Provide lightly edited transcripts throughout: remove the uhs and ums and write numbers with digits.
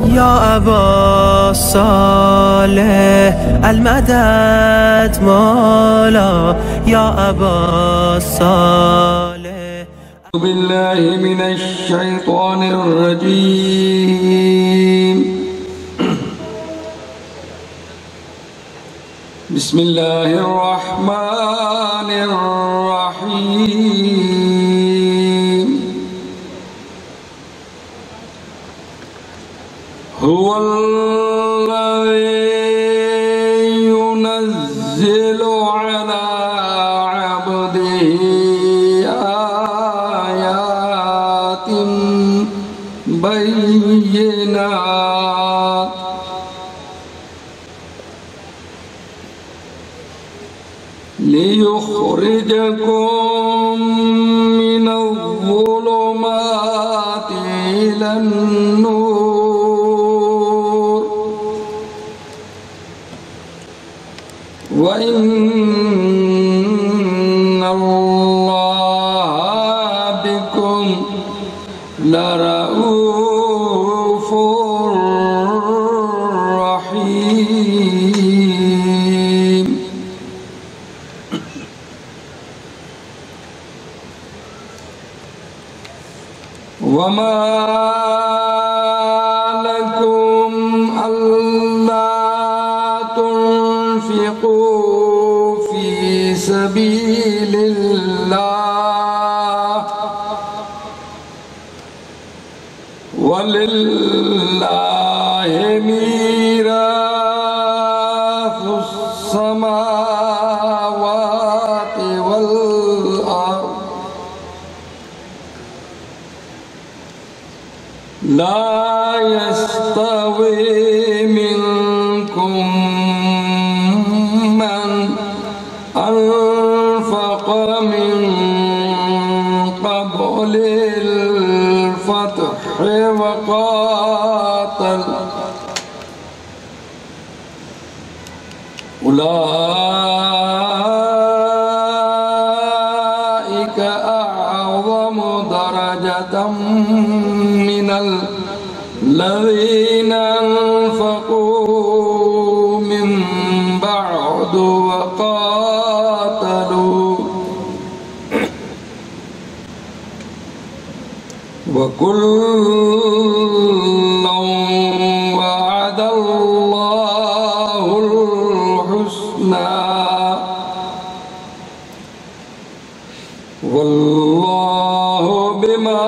या अबा सालेह المدد مولا या अबा सालेह। بالله من الشيطان الرجيم بسم الله الرحمن الرحيم هو الذي ينزل على عبده آيات بينات ليخرجكم من الظلمات إلى النور وإن الله بكم لرؤوف رحيم وما لكم ألا تنفقوا في سبيل الله ولله ميراث السماوات والأرض لا يستوي منكم من أنفق من قبل الفتح وقاتل أولئك أعظم درجة من الذين أنفقوا من بعد وقاتلوا وكلا وعد الله الحسنى والله بما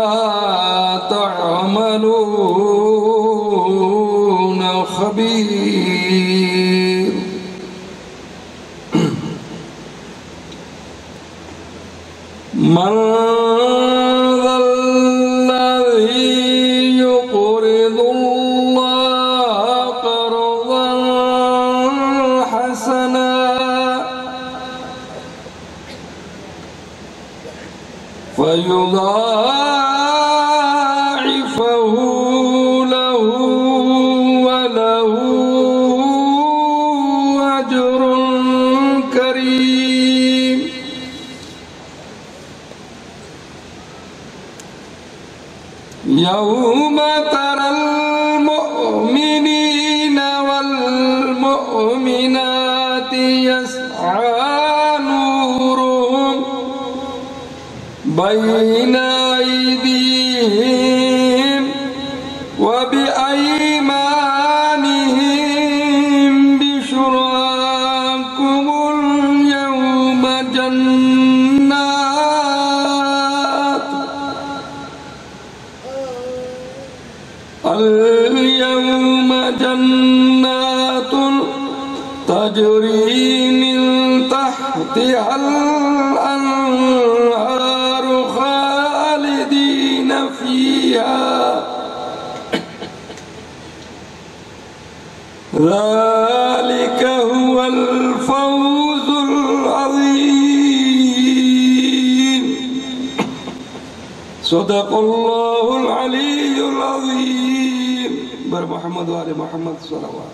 تعملون خبير من ذا الذي يقرض الله قرضا حسنا فيضاعفه له وله أجر كريم يوم ترى المؤمنين والمؤمنات يسعى نورهم بين أيديهم وبأيمانهم بشراكم اليوم جنات تجري من تحتها الأنهار خالدين فيها ذلك هو الفوز العظيم صدق الله العلي العظيم بر محمد وآل محمد صلوات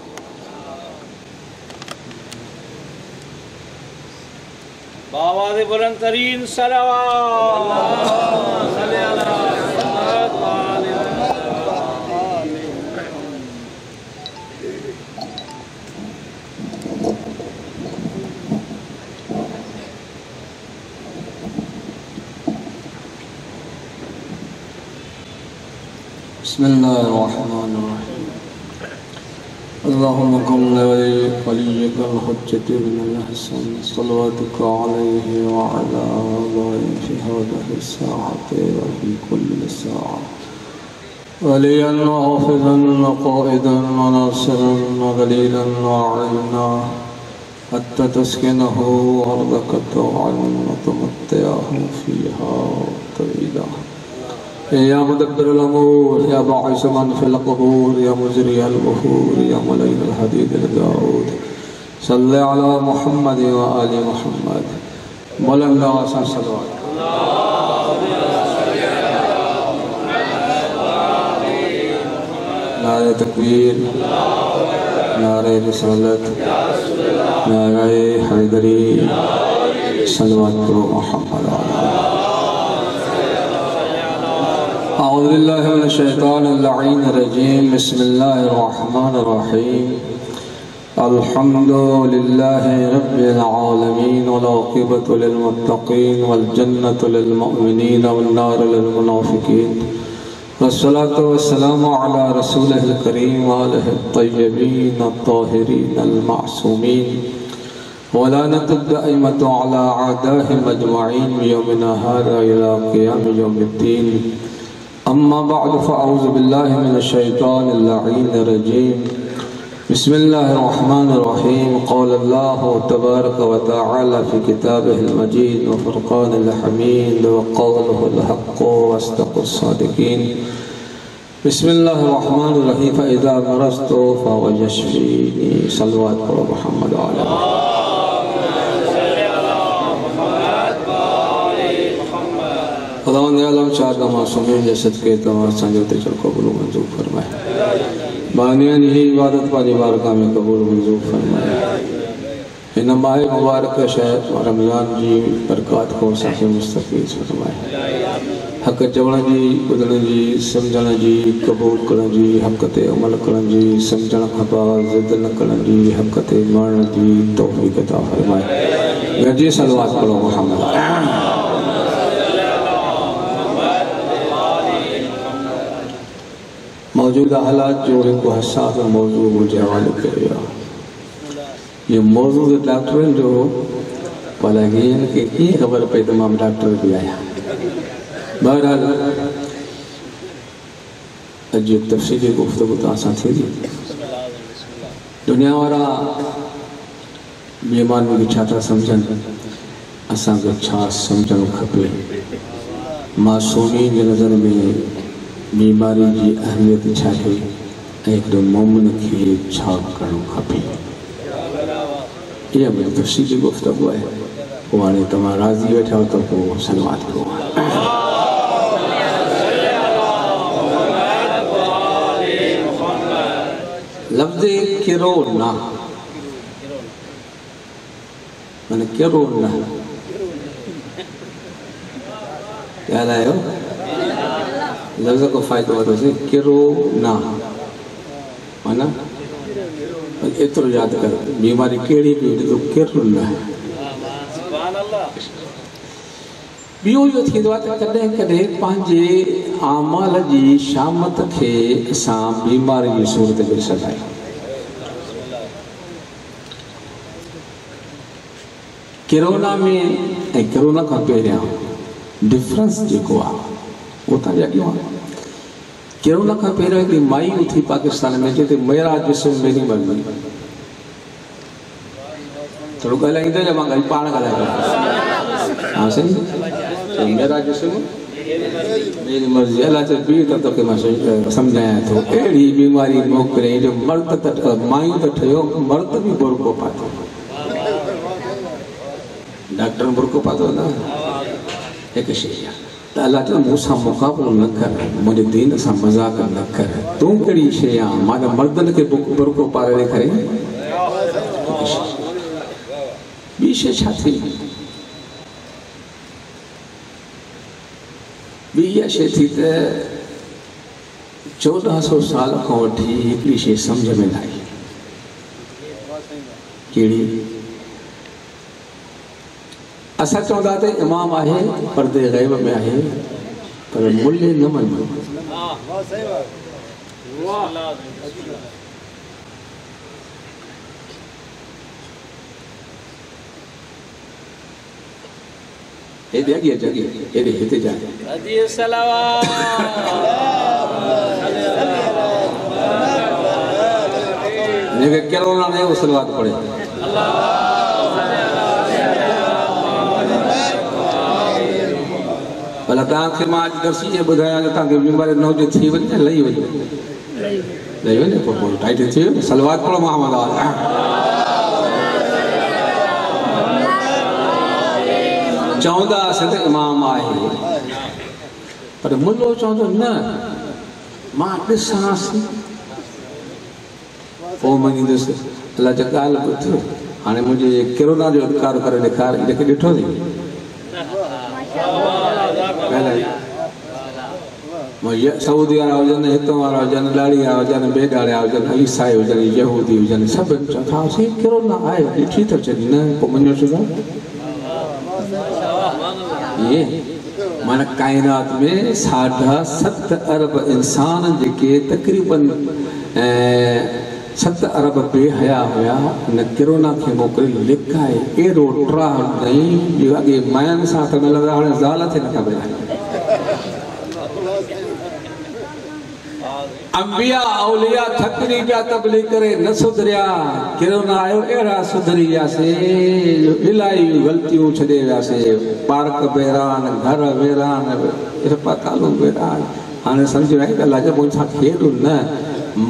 बावाज़े बुलंद तरीन सलावत बिस्मिल्लाहिर्रहमानिर्रहीम। अल्लाहुम्मा कुल्ल वलिय्यिकल हुज्जति बिनिल हसन सल्लल्लाहु अलैहि व अला आलिहि फी हादिहि साअति व फी कुल्ली साअ वलिय्यन व हाफ़िज़न व क़ाइदन व नासिरन व दलीलन व अईना हत्ता तस्किनहु अर्दक तौअन व तुमत्तिअहु फ़ीहा तवीला। या मुदब्बिरुल अमूर या बाइस मन फिल क़बूर या मुजरियल वहूर या मुलय्यिनुल हदीदिल गाऊद सल्लि अला मुहम्मद व आलि मुहम्मद। बुलंद आवाज़ से सलवात। नारे तकबीर, नारे रिसालत, नारे हैदरी, सलवात करो मुहम्मद। अऊज़ु बिल्लाहि मिनश शैतानिर रजीम। बिस्मिल्लाहिर्रहमानिर्रहीम। अल्हम्दुलिल्लाहि रब्बिल आलमीन वल आक़िबतु लिल मुत्तक़ीन वल जन्नतु लिल मुमिनीन वन नारु लिल मुनाफ़िक़ीन। वस्सलातु वस्सलामु अला रसूलिहिल करीम व आलिहि तय्यबीन अत्ताहिरीन अल मासूमीन व लानतु दाइमतु अला अअदाहिम अजमईन यौमिना हाज़ा इला क़ियाम यौमिद्दीन। अम्मा बअद फ़अऊज़ु बिल्लाहि मिनश शैतानिर रजीम। बिस्मिल्लाहिर्रहमानिर्रहीम। क़ाल अल्लाहु तबारक व तआला फ़ी किताबिहिल मजीद व फ़ुरक़ानिल हमीद व क़ौलुहुल हक़्क़ु व अस्दक़ुस सादिक़ीन। बिस्मिल्लाहिर्रहमानिर्रहीम। फ़इज़ा मरज़्तु फ़हुव यशफ़ीनी। सल्लल्लाहु अलैहि मुहम्मद व आला खुदावंद आलम चार मासूमीन जे सदके तव्हां असांजो तिजो क़बूल मंज़ूर फरमाए। बानियान ही इबादत पांजी बारगाह में क़बूल मंज़ूर फरमाए। हिन माह मुबारक शहर रमज़ान जी बरक़ात को असांखे मुस्तफ़ीज़ फरमाए। हक़ चवण जी, ॿुधण जी, सम्झण जी, क़बूल करण जी, हक़ ते अमल करण जी, सम्झण खां बाद ज़िद न करण जी, हक़ ते मरण जी तौफ़ीक़ अता फरमाए। गॾिजी सलवात पढ़ो मुहम्मद। मौजूदा हालात जो एक हसास मौजू मुझे हवाले करियो। ये मौजू डॉक्टरनि जो भला के कीअं ख़बर पई तमाम डॉक्टर भी आया। बहरहाल अॼु तफ़सीली गुफ़्तगू तव्हां सां थी। दुनिया वारा बीमारियुनि खे छा था सम्झनि, असांखे छा सम्झणु खपे, मासूमी जे नज़र में बीमारी की अहमियत छा है, हिकिड़े मोमिन खे छा करणु खपे। इहा मुंहिंजी तफ़सीली गुफ़्तगू आहे। पोइ हाणे तव्हां राज़ी वेठा त पोइ सलवात करो। लफ़्ज़ किरोना माने किरोना ॻाल्हायो। लफ्ज़ को फ़ाइदो वठोसीं। किरोना माना एतिरो यादि कर, बीमारी कहिड़ी बि हुजे तो किरोना। ॿियो इहो थींदो आहे त कॾहिं कॾहिं पंहिंजे आमाल जी शामत खे असां बीमारी जी सूरत में ॾिसंदा आहियूं। किरोना में ऐं किरोना खां पहिरियां डिफरेंस जेको आहे वो तव्हांजे अॻियां आहे। किरोना खां पहिरियों हिकिड़ी माई उथी पाकिस्तान में चए थी मेरा जिस्म मेरी मर्ज़ी। थोरो ॻाल्हाईंदो या मां पाण ॻाल्हायां? हाँ सही। मेरा जिस्म मेरी मर्ज़ी। अलाह चए बि त तोखे मां सम्झायां थो। अहिड़ी बीमारी मोकिलियईं जो मर्द त मायूं त ठहियो, मर्द बि बुरको पातो। डॉक्टर बुरको पातो न हिकु शइ आहे। त अल्लाह चयो मूंसां मुक़ाबिलो न कर, मुंहिंजे दीन सां मज़ाक न कर। तूं कहिड़ी शइ आहे? मां त मर्दनि खे बुरको पारे ॾेखारे। ॿी शइ छा थी? ॿी इहा शइ थी त 1400 साल खां वठी हिकिड़ी शइ सम्झ में न आई। कहिड़ी? असां चवंदा त इमाम आहे, पर्दे ग़ैब में आहे, पर मुल्ले न मञो। ये देखिए जगह ये देखते जाए हदी सलावत जेके करोना ने वो सलवात पढ़े भला तव्हांखे मां अॼु दर्शी जे ॿुधायां त तव्हांखे बीमारी न हुजे थी वञे लही वञे पोइ टाइट थी वियो सलवात पढ़ो मोहम्मद चवंदा हुआसीं त इमाम आहे पर मुल्लो चवंदो न मां ॾिसांसि पोइ मञींदुसि अलाह जा ॻाल्हि ॿुध हाणे मुंहिंजे किरोना जो इनकार करे ॾेखार जेके ॾिठो अथई सऊदी वारा हुजनि हितां वारा हुजनि ॾाड़ी वारा हुजनि बेॾाड़िया हुजनि ईसाई हुजनि यहूदी हुजनि सभु चवंदा हुआसीं किरोना आहे ॾिठी थो चए न पोइ मञो छो ये माना काइनात में 7.5 अरब इंसान जेके तकरीबन 7 अरब बेहया हुआ न किरोना खे मोकिले लिकाए एॾो ट्राह ॾई जो अॻे मायनि सां त मिलंदा हाणे ज़ाल थे नथा मिलनि अंबिया औलिया थकनी पिया तबलीग करे न सुधरिया किरोना आयो अहिड़ा सुधरी वियासीं जो इलाही ग़लतियूं छॾे वियासीं पार्क वेरान घर वेरान अस्पतालूं वेरान हाणे सम्झ में अलाह जो मूंसां खेॾ न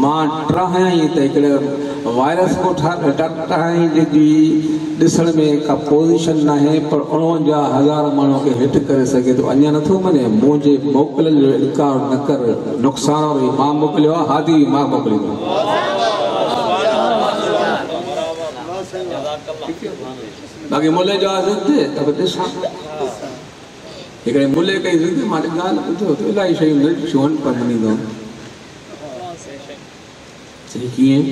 मां ट्राहाई त हिकिड़े वायरस को ठाही जेकी ॾिसण में का पोज़ीशन न आहे पर 49,000 माण्हू खे हिट करे सघे थो अञा नथो मञे मुंहिंजे मोकिलण जो इनकार न कर नुक़सान वारो मां मोकिलियो आहे हादी मां मोकिलियो बाक़ी मुले जो आहे ज़िद त ॾिसां हिकिड़े मुले कई ज़िद मां ॻाल्हि ॿुधो त इलाही शयूं ॾिठियूं आहिनि पर मञींदो कीअं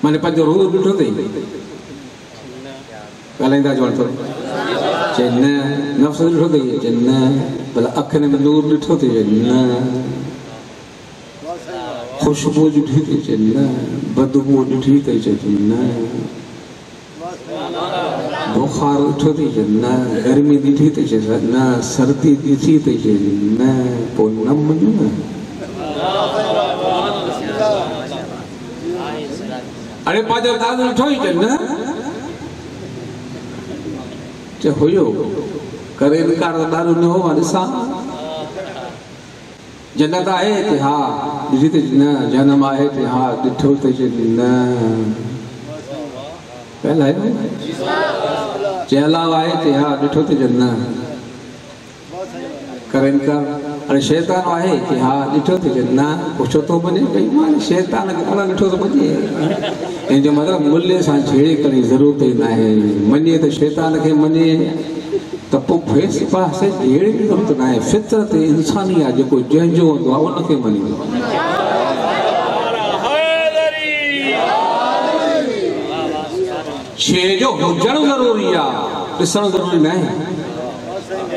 माने पंहिंजो रूह ॾिठो अथई ॻाल्हाईंदा चवनि थो चए न नफ़्स ॾिठो अथई चए न भला अखियुनि में नूर ॾिठो अथई चए न ख़ुशबू ॾिठी अथई चए न बदबू ॾिठी अथई चए न बुखार ॾिठो अथई चए न गर्मी ॾिठी अथई चए न सर्दी ॾिठी अथई चए न पोइ न मञो न अरे पंहिंजो दादो ॾिठो ई चए न चए हुयो करे इनकार दारू न हो ॾिसां जन्नत आहे हिते हा ॾिठी त न जनम आहे हिते हा ॾिठो त चए न ॻाल्हायो चए अलाह आहे हिते हा ॾिठो त चए न करे इनकार अरे शैतान आहे कि हा ॾिठो त चए न पुछो थो वञे भई मां शैतान खे अलाह ॾिठो त वञे इन जो मतिलबु मुल्य सां छेड़े करे ज़रूरत ई न आहे मञे त शैतान खे मञे त पोइ फेस पासे अहिड़ी ज़रूरत न आहे फितरत इंसानी आहे जेको जंहिंजो हूंदो आहे उनखे मञींदो शइ जो हुजणु ज़रूरी आहे ॾिसणु ज़रूरी न आहे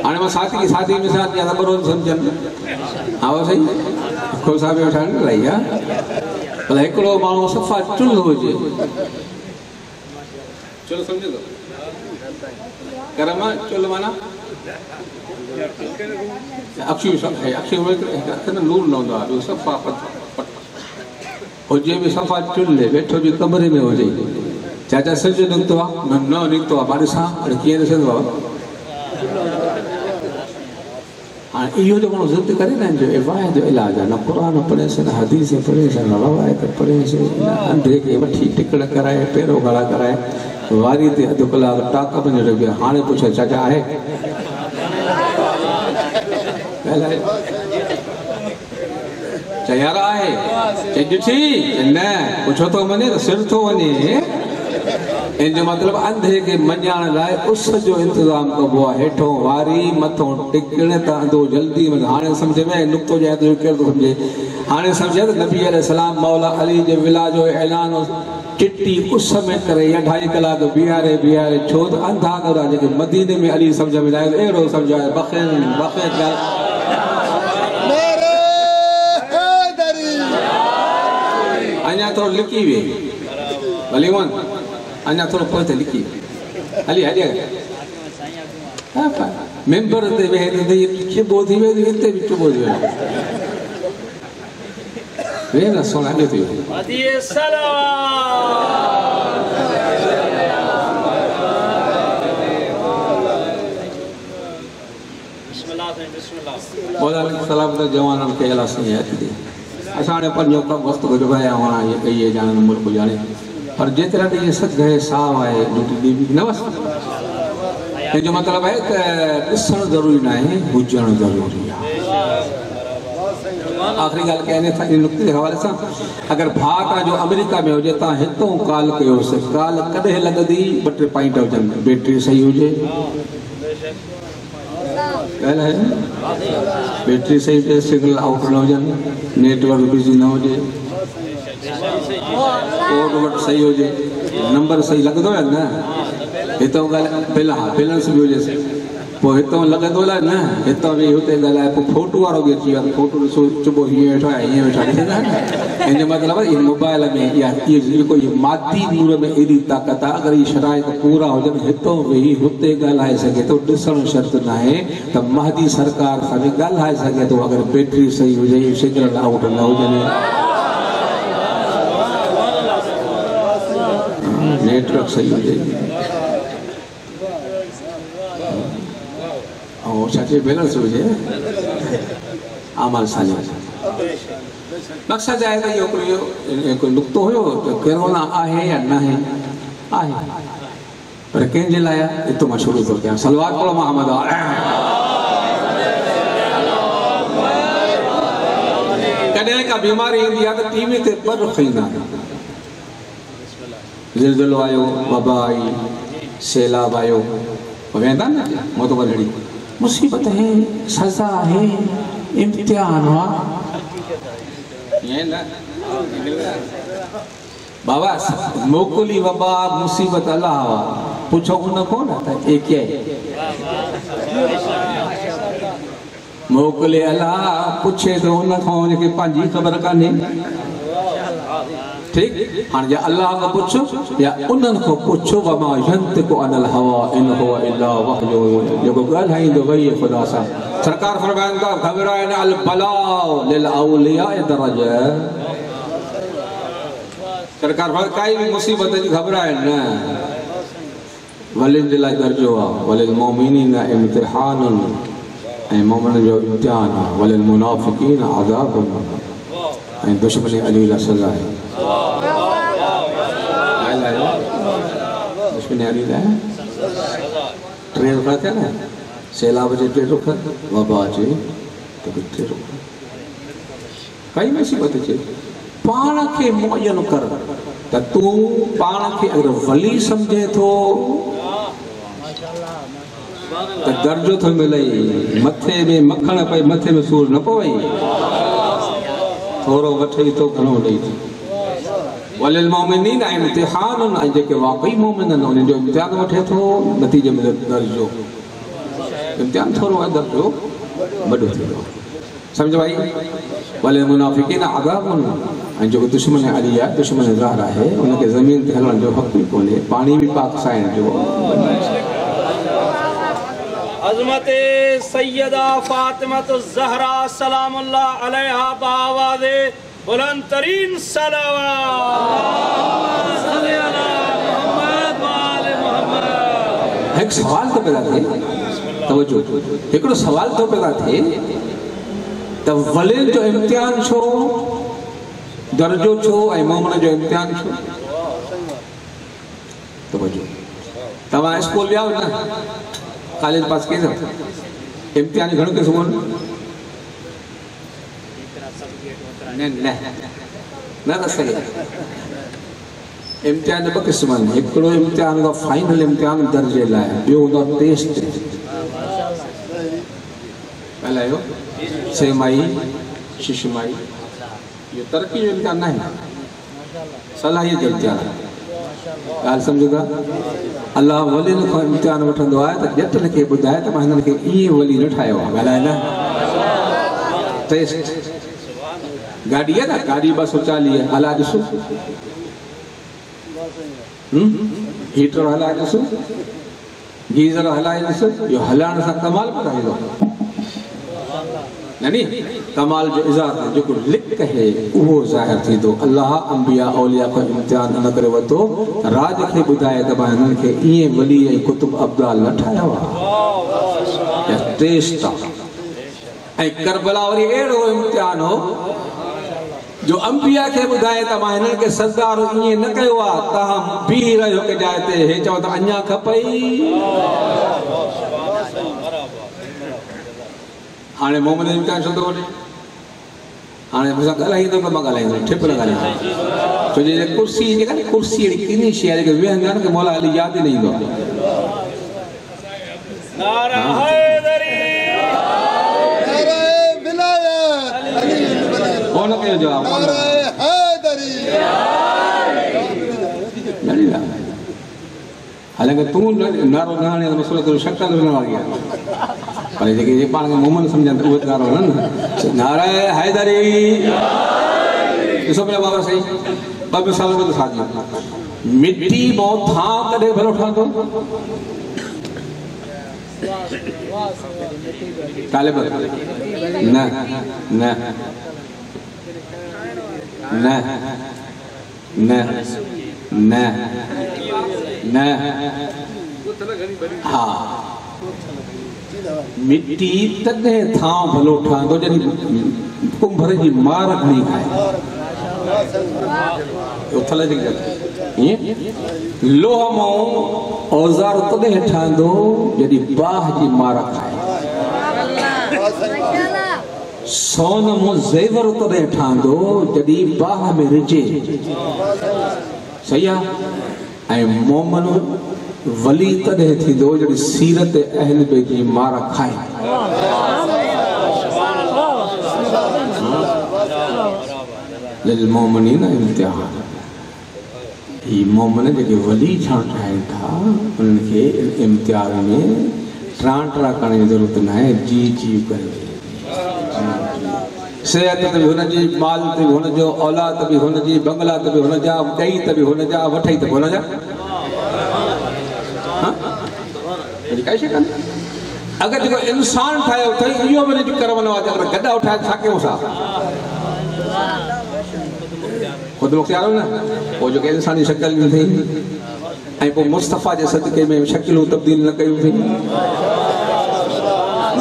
हाणे मां साथी मिसाल ॾियां त बरोबर सम्झनि हा सही खोसा बि वठणु इलाही आहे भला हिकिड़ो माण्हू सफ़ा चुल हुजे चुल सम्झो थो गरम चुल माना अखियूं में नूर न हूंदो आहे सफ़ा हुजे बि सफ़ा चुल वेठो बि कमरे में हुजे चाचा सिज निकितो आहे न निकितो आहे मां ॾिसां हाणे कीअं ॾिसंदो आहे हाँ इहो जो माण्हू ज़िद करे न जो इबाह जो इलाज आहे न क़ुर पढ़ेसि न हदीस पढ़ेसि न रवायत पढ़ेसि न अंधे खे वठी टिकड़ कराए पेरो गड़ा कराए वारी ते अधु कलाक टाक वञी रहियो हाणे पुछे चाचा आहे चए यार आहे चए ॾिठी न पुछो थो वञे त सिर थो वञे इन जो मतिलबु अंधे खे मञण लाइ उस जो इंतज़ाम कबो आहे हेठों वारी मथों टिकण त अंधो जल्दी हाणे सम्झ में नुक़्तो जे केरु थो सम्झे हाणे सम्झे त नबी अलैहिस्सलाम मौला अली जे विला जो ऐलान चिट्टी उस में करे 2.5 कलाक बीहारे छो त अंधा गोरा जेके मदीने में अली सम्झ में आयो अहिड़ो सम्झाए बख़ैर अञा थोरो लिकी वे भली वन अञा थोरो पोइ त लिकी हली हली मेंबर ते वे ते किबो थी वे हिते बि किबो थी वे ना सोना ॾे थी हदीए सलावत बिस्मिल्लाह बिस्मिल्लाह बोला सलाम तो जवानन के अला से है थी असाने पर जो का वक्त गुजराया होना ये कई जाने मुल्क जाने पर जेतरा ये सच गए साव है लूटी देवी न बस ये जो मतलब है कि ॾिसण ज़रूरी ना है हुजण ज़रूरी है आखिरी गाल कहने था इन नुक्ते के हवाले से अगर भारत जो अमेरिका में हुजे ता हितों कॉल कयो से कॉल कदे लगदी बटे पॉइंट हुजन बैटरी सही हुजे कहल है बैटरी सही पे सिग्नल आउट न हुजन नेटवर्क बिजी न हुजे कोड वट सही हुजे नंबर सही लगदो है ना हितों गाल पहला बैलेंस भी हुजे पो हितों लगदो ला ना हितों भी होते गलाए पो फोटो वारो भी अची वियो फोटो सो चुबो हीअं वेठो आहे हीअं वेठो आहे इन जो मतलब इन मोबाइल में या ये कोई मादी नूर में एडी ताकत आहे अगर ये शराइत पूरा हुजन हितों वेही हुते ॻाल्हाए सघे तो ॾिसण शर्त न आहे त महदी सरकार सां बि ॻाल्हाए सघे तो अगर बैटरी सही हुजे सिग्नल आउट न हुजनि नेटवर्क सही हुजे और सच्चे बैलेंस हुजे अमल सां मक़सद आहे त इहो कोई नुक़्तो हुयो त कोरोना आहे या न आहे पर कंहिंजे लाइ हितो मां शुरू थो कयां सलवात पढ़ो मोहम्मद कॾहिं का बीमारी ईंदी आहे त टीवी ते ॿ रुख ईंदा आहिनि ज़िलज़िलो आयो वबा आई सैलाब आयो वेंदा न मोतबरी मुसीबत है सजा है इम्तिहान हुआ ये ना बाबा मोकली वबा मुसीबत अल्लाह हुआ पूछो उन कौन था एक है मोकले अल्लाह पूछे तो उन को के पांजी खबर काने ठीक हां या अल्लाह को पूछो या उन्हन को पूछो वमा यंत को अनल हवा इन हुवा इल्ला वहयु जो गाल है दो वही खुदा सा सरकार फरमान का घबराए न अल बला लिल औलिया दरजा सरकार फरमान काई भी मुसीबत जी घबराए न वलिन दिला दर्जो वलिल मोमिनीन इम्तिहानुन ए मोमिन जो इम्तिहान वलिल मुनाफिकीन अज़ाबुन ए दुश्मन अली ला सजा है दुश्मन अली ला ट्रेन का क्या ना सैलाब जे ट्रेन रुक वबा जे तो ट्रेन रुक कई मुसीबत जे पाण के मुयन कर त तू पाण के अगर वली समझे तो त दर्जो तो मिले मथे में मखण पे मथे में सूर न पवे थोरो वठे तो घणो ॾेई वलिल मोमिनीन इम्तिहान जेके वाकई मोमिन उन जो इम्तिहान वठे तो नतीजे में दर्जो इम्तिहान थोरो है दर्जो वॾो थींदो समझ भाई वलिल मुनाफिकीन अज़ाबुन जो दुश्मन अली है दुश्मन ज़ाहिर है उनके ज़मीन ते हलण जो हक़ भी कोने पानी भी पाक साइन जो हज़रत सैयदा फातिमा ज़हरा सलामुल्लाह अलैहा बावाज़े बुलंद तरीन सलावत एक सवाल तो पैदा थे तवज्जो एकड़ो सवाल तो पैदा थे त वलिन जो इम्तिहान छो दर्जो छो ए मोमिन जो इम्तिहान छो तवज्जो तवा स्कूल लिया ना कॉलेज पास के इम्तिहान घणो के सुमन न न सही इम्तिहान ब क़िस्म एकड़ो इम्तिहान का फाइनल इम्तिहान दर्जे लाए बियो द टेस्ट पहलायो सेमाई शिशुमाई ये तरक्की जो इम्तिहान नहीं सलाहियत जो इम्तिहान गाल समझोगा अल्लाह वली को इम्तिहान वठंदो आहे त जटन के बुधाए त मां हिनन के ई वली न ठायो गालाए ना टेस्ट गाड़ी है ना, गाड़ी 240 हला ॾिसो, हीटर हलाए ॾिसो, गीज़र हलाए ॾिसो, इहो हलाइण सां कमाल ॿुधाईंदो यानी कमाल जो इज़ाफ़ो जेको लिक है उहो ज़ाहिर थींदो। अल्लाह अंबिया औलिया को इम्तिहान न करे वरितो, राज खे ॿुधाए त मां हिननि खे ईअं वली ऐं कुतुब अब्दाल न ठाहिया हुआ, टेस्ट आहे। ऐं करबला वरी अहिड़ो इम्तिहान हो जो अंबिया खे ॿुधाए त मां हिननि खे सरदार ईअं न कयो आहे, तव्हां बीह रहियो के जाइ ते, हे चओ त अञा खपई। हाणे मोहम्मद इम्तिहान छो थो वठे, हाणे मूंसां ॻाल्हाईंदो त मां ॻाल्हाईंदो, ठिप न ॻाल्हाईंदो, छो जो कुर्सी जेका न, कुर्सी अहिड़ी किनी शइ आहे जेके वेहंदा आहिनि की मौला अली यादि ई न ईंदो आहे। कौन कयो जवाब? हालांकि तूं नारो न हाणे मसलो तुंहिंजो शक्ल न वारी आहे, पर जेके पाण खे मोहम्मद सम्झनि त उहे नारो न नारे हैदरी। ॾिसो पिया बाबा साईं, 2 मिसाल ॿुध साथी, मिट्टी मां थां कॾहिं भलो ठहंदो? तालिब न न न न न न हा, मिट्टी तॾहिं थां भलो ठहंदो जॾहिं कुंभर जी मार घणी खाए, उथल जी ईअं। लोह मां औज़ार तॾहिं ठहंदो जॾहिं बाह जी मार खाए, सोन मां ज़ेवर तॾहिं ठहंदो जॾहिं बाह में रिझे, सही आहे। ऐं मोमन वली तॾहिं थींदो जॾहिं सीरत अहल बैत जी मार खाए। लिल मोमिनीन इम्तिहान, ही मोमिन जेके वली छा ठाहिनि था उन्हनि खे इम्तिहान में ट्रांटरा करण जी ज़रूरत न आहे, जी जी करे। सेहत ते बि हुनजी, माल ते बि हुनजो, औलाद बि हुनजी, बंगला ते बि हुनजा, ॾेई ते बि हुनजा, वठई ते बि हुनजा, काई शइ कान्हे। अगरि जेको इंसान ठाहियो अथई इहो वरी कर वञो आहे, अगरि गॾा उठाए छा कयूं असां? ख़ुदि मुख़्तियार न, पोइ जेके इंसानी शक्ल ॾिनी अथई ऐं पोइ मुस्तफ़ा जे सदके में शकिलूं तब्दील न कयूं अथई,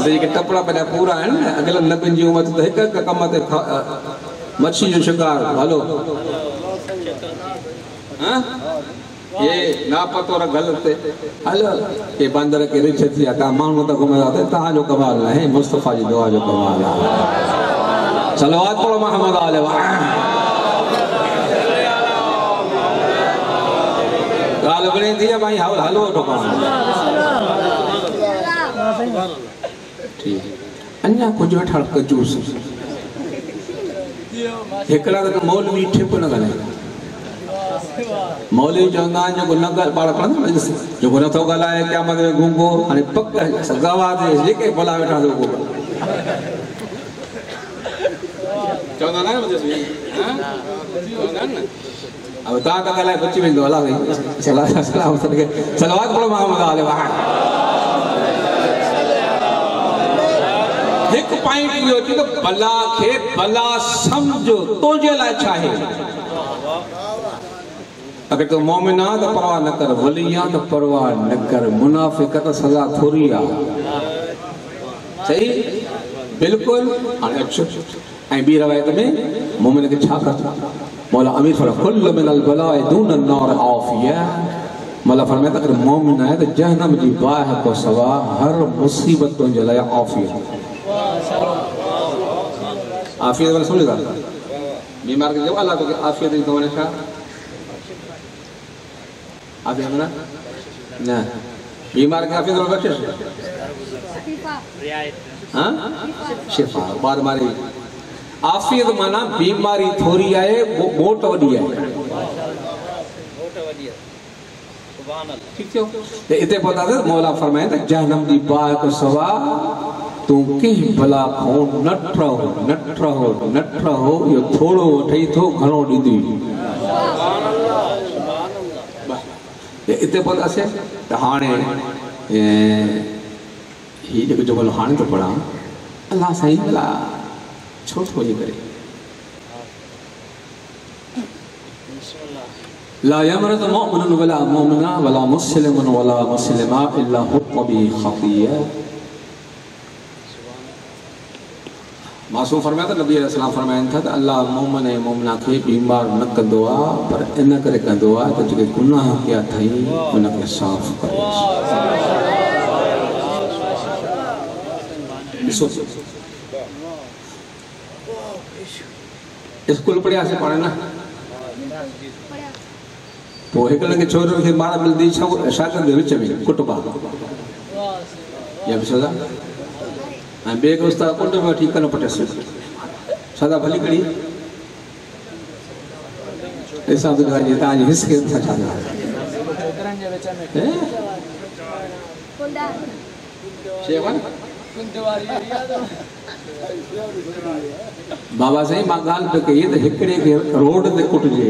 जेके टपड़ा पंहिंजा पूरा आहिनि न, अॻिलनि नबियुनि जी उमत त हिकु हिकु कम ते मच्छी जो शिकार, हलो ये नापतो गलत हलो, ये बंदर के रिछ थी आता माण्हू त घुमंदा त तव्हांजो कमाल न आहे, मुस्तफ़ा जी दुआ जो कमाल आहे। सलवात पढ़ो मोहम्मद अलैहि ॻाल्हि बणी थी आहे भाई, हलो ठोकान ठीक। अञा कुझु वेठा कजूस, हिकिड़ा त मौलवी ठिप न ॻाल्हाए, मौलवी चवंदा आहिनि जेको न पाण पढ़ंदा जेको नथो ॻाल्हाए क़यामत में गूंगो, हाणे पक गवाह जेके भला वेठा चवंदा न, अब तव्हां त ॻाल्हाए बची वेंदो, हला भई सलावत पढ़ो मोहम्मद अलैहि। हिकु पॉइंट इहो अची त भला खे भला सम्झो तुंहिंजे लाइ छा आहे। अगर तो मोमिन आ तो परवाह न कर, वली आ तो परवाह न कर, मुनाफिक तो सजा थोड़ी आ, सही बिल्कुल। अच्छा ऐं ॿी रवायत में मोमिन के छा कर, मौला अमीर फरमाया कुल्लु मिनल बलाए दून अन्नार आफिया, मौला फरमाया अगर मोमिन है तो जहन्नम जी बाह को सवा हर मुसीबत तुंहिंजे लाइ आफियत। आफियत वाला सुन लीजिए, बीमार के जब अल्लाह को आफियत दी तो छा आफियत ना ना बीमार के आफियत वाला बख्शिश हां शिफा बार मारी। आफियत माना बीमारी थोड़ी है वो मोट वडी है, ठीक है। इते पता है मौला फरमाए त जहन्नम दी बाह को सवा तू कंहिं भला खां नट रहो इहो थोरो वठई थो घणो ॾींदी हिते पहुतासीं त हाणे हीउ जेको जो भलो हाणे थो पढ़ां अलाह साईं भला छो थो वञी करे ला यमरद मुमिनुन वला मुमिना वला मुस्लिमुन वला मुस्लिमा इल्ला हुक्म बि खफिया मासूम फरमाया था नबी अलैहिस्सलाम फरमाइनि था त अल्लाह मोमिन ऐं मोमिना खे बीमार न कंदो आहे पर इन करे कंदो आहे त जेके गुनाह कया अथई उनखे साफ़ करे स्कूल पढ़ियासीं पाण न पोइ हिकिड़े खे छोरो खे मार मिलंदी शागिर्द विच में कुटबा या बि सदा ऐं ॿिए खे उस्ताद कुंड में वठी कन पटियसि सदा भली कड़ी हिसाब जी तव्हांजी हिस्से छा छा बाबा साईं मां ॻाल्हि पे कई त हिकिड़े खे रोड ते कुटिजे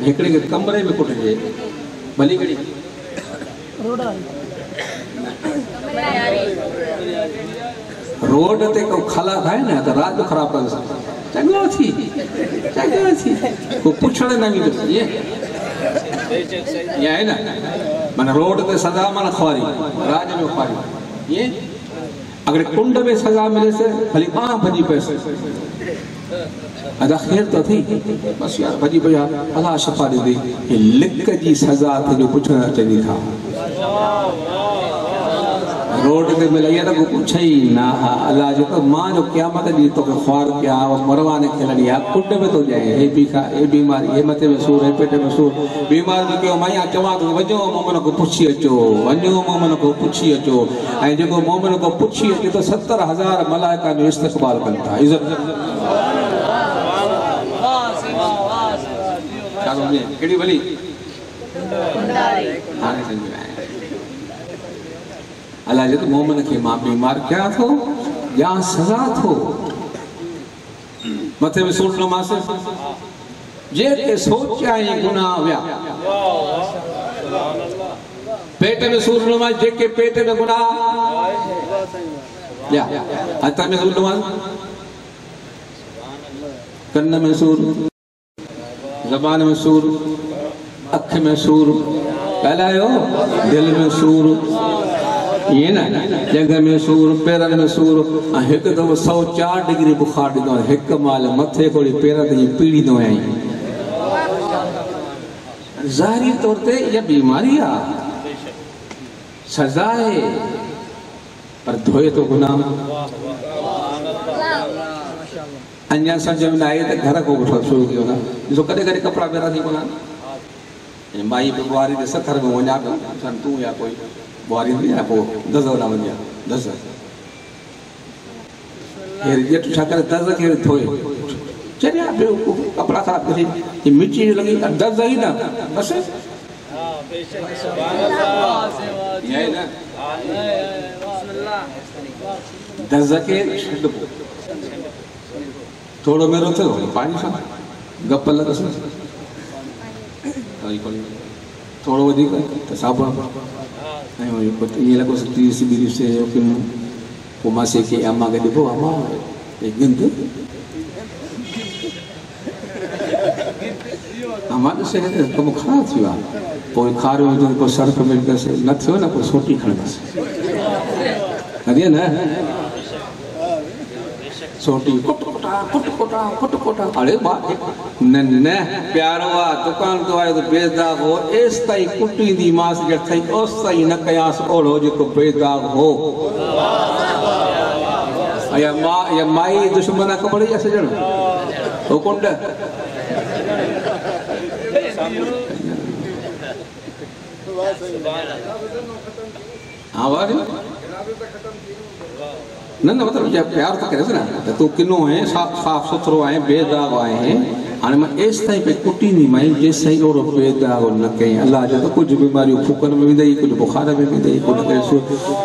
हिकिड़े खे कमरे में कुटिजे भली कड़ी रोड ते को खला खाए न तो रात ख़राब कर चंगो थी को पुछण न भी ये है ना माना रोड ते सजा माना खवारी राज में खवारी ये अगर कुंड में सजा मिले से भली पां भजी पैसे अदा खैर तो थी बस यार भजी भैया अल्लाह शफा दी ये लिख जी सजा थे जो पुछण चनी था रोड ते मिले त को पुछई ना अल्लाह जो तो मां जो क़यामत दी तो के ख्वार क्या और मरवाने खेलनी है कुंड में तो जाए हे बीखा ए बीमारी ए मथे में सूर है पेट में सूर बीमार में क्यों माया चवा तो वजो मोमन को पुछी अचो ऐं जेको मोमन को पुछी अचे तो 70,000 मलाइका जो इस्तक़बाल कन था इज्जत चलो ने केड़ी भली हाने समझ में अल्लाह जो मोमिन के मां बीमार क्या थो या सजा थो मथे में सूट नमास जे के सोचा ही गुनाह व्या पेट में सूट नमास जे के पेट में गुनाह या हथ में सूट नमास कन्न में सूर ज़बान में सूर अख में सूर कहलायो दिल में सूर ये ना जगह में सूर पैरन में सूर एक दफो 104 डिग्री बुखार दो एक माल मथे कोड़ी पैर ते पीड़ी दो आई जाहिरी तौर पे ये बीमारी है सजा है पर धोए तो गुनाह अन्या समझ में आए तो घर को उठा शुरू किया ना जो कदे कदे कपड़ा मेरा थी कोना माई पे बुआरी दे सखर में वना सन तू या कोई बुआरी दिया को 10 वाला वना 10 ये जेट छकर 10 के थोए चलिया बे कपड़ा खराब करी ये मिट्टी लगी 10 ही ना बस हां बेशक सुभान अल्लाह ये ना बिस्मिल्लाह 10 के छड थोड़ो मेरो थे पानी सा गप लगस थोड़ो वधिक तो साबुण नहीं वो ये लगो 30 बीरी से कि को मासे के अम्मा के देखो अम्मा एक गंद अम्मा से कम खराब थिया कोई खारो जो को सर्फ में से न थियो ना को सोटी खणस हरिया ना सोटी कुट अरे बात न प्यारो दुकान तो आयो तो बेदाग हो एस ताई कुटी दी मास जे थई ओस ताई न कयास ओड़ो जो को बेदाग हो या माई दुश्मन का बड़ी सजण हो कुंड हां वारी न मतलब जब प्यार तो करे ना तो तू किनो है साफ सुथरो है बेदाग है हाणे मां एसि ताईं पे कुटींदी माई जेसि ताईं ओड़ो पैदा न कई। अलाह जो त कुझु बीमारियूं फूकनि में विधई, कुझु बुखार में विधई, कुझु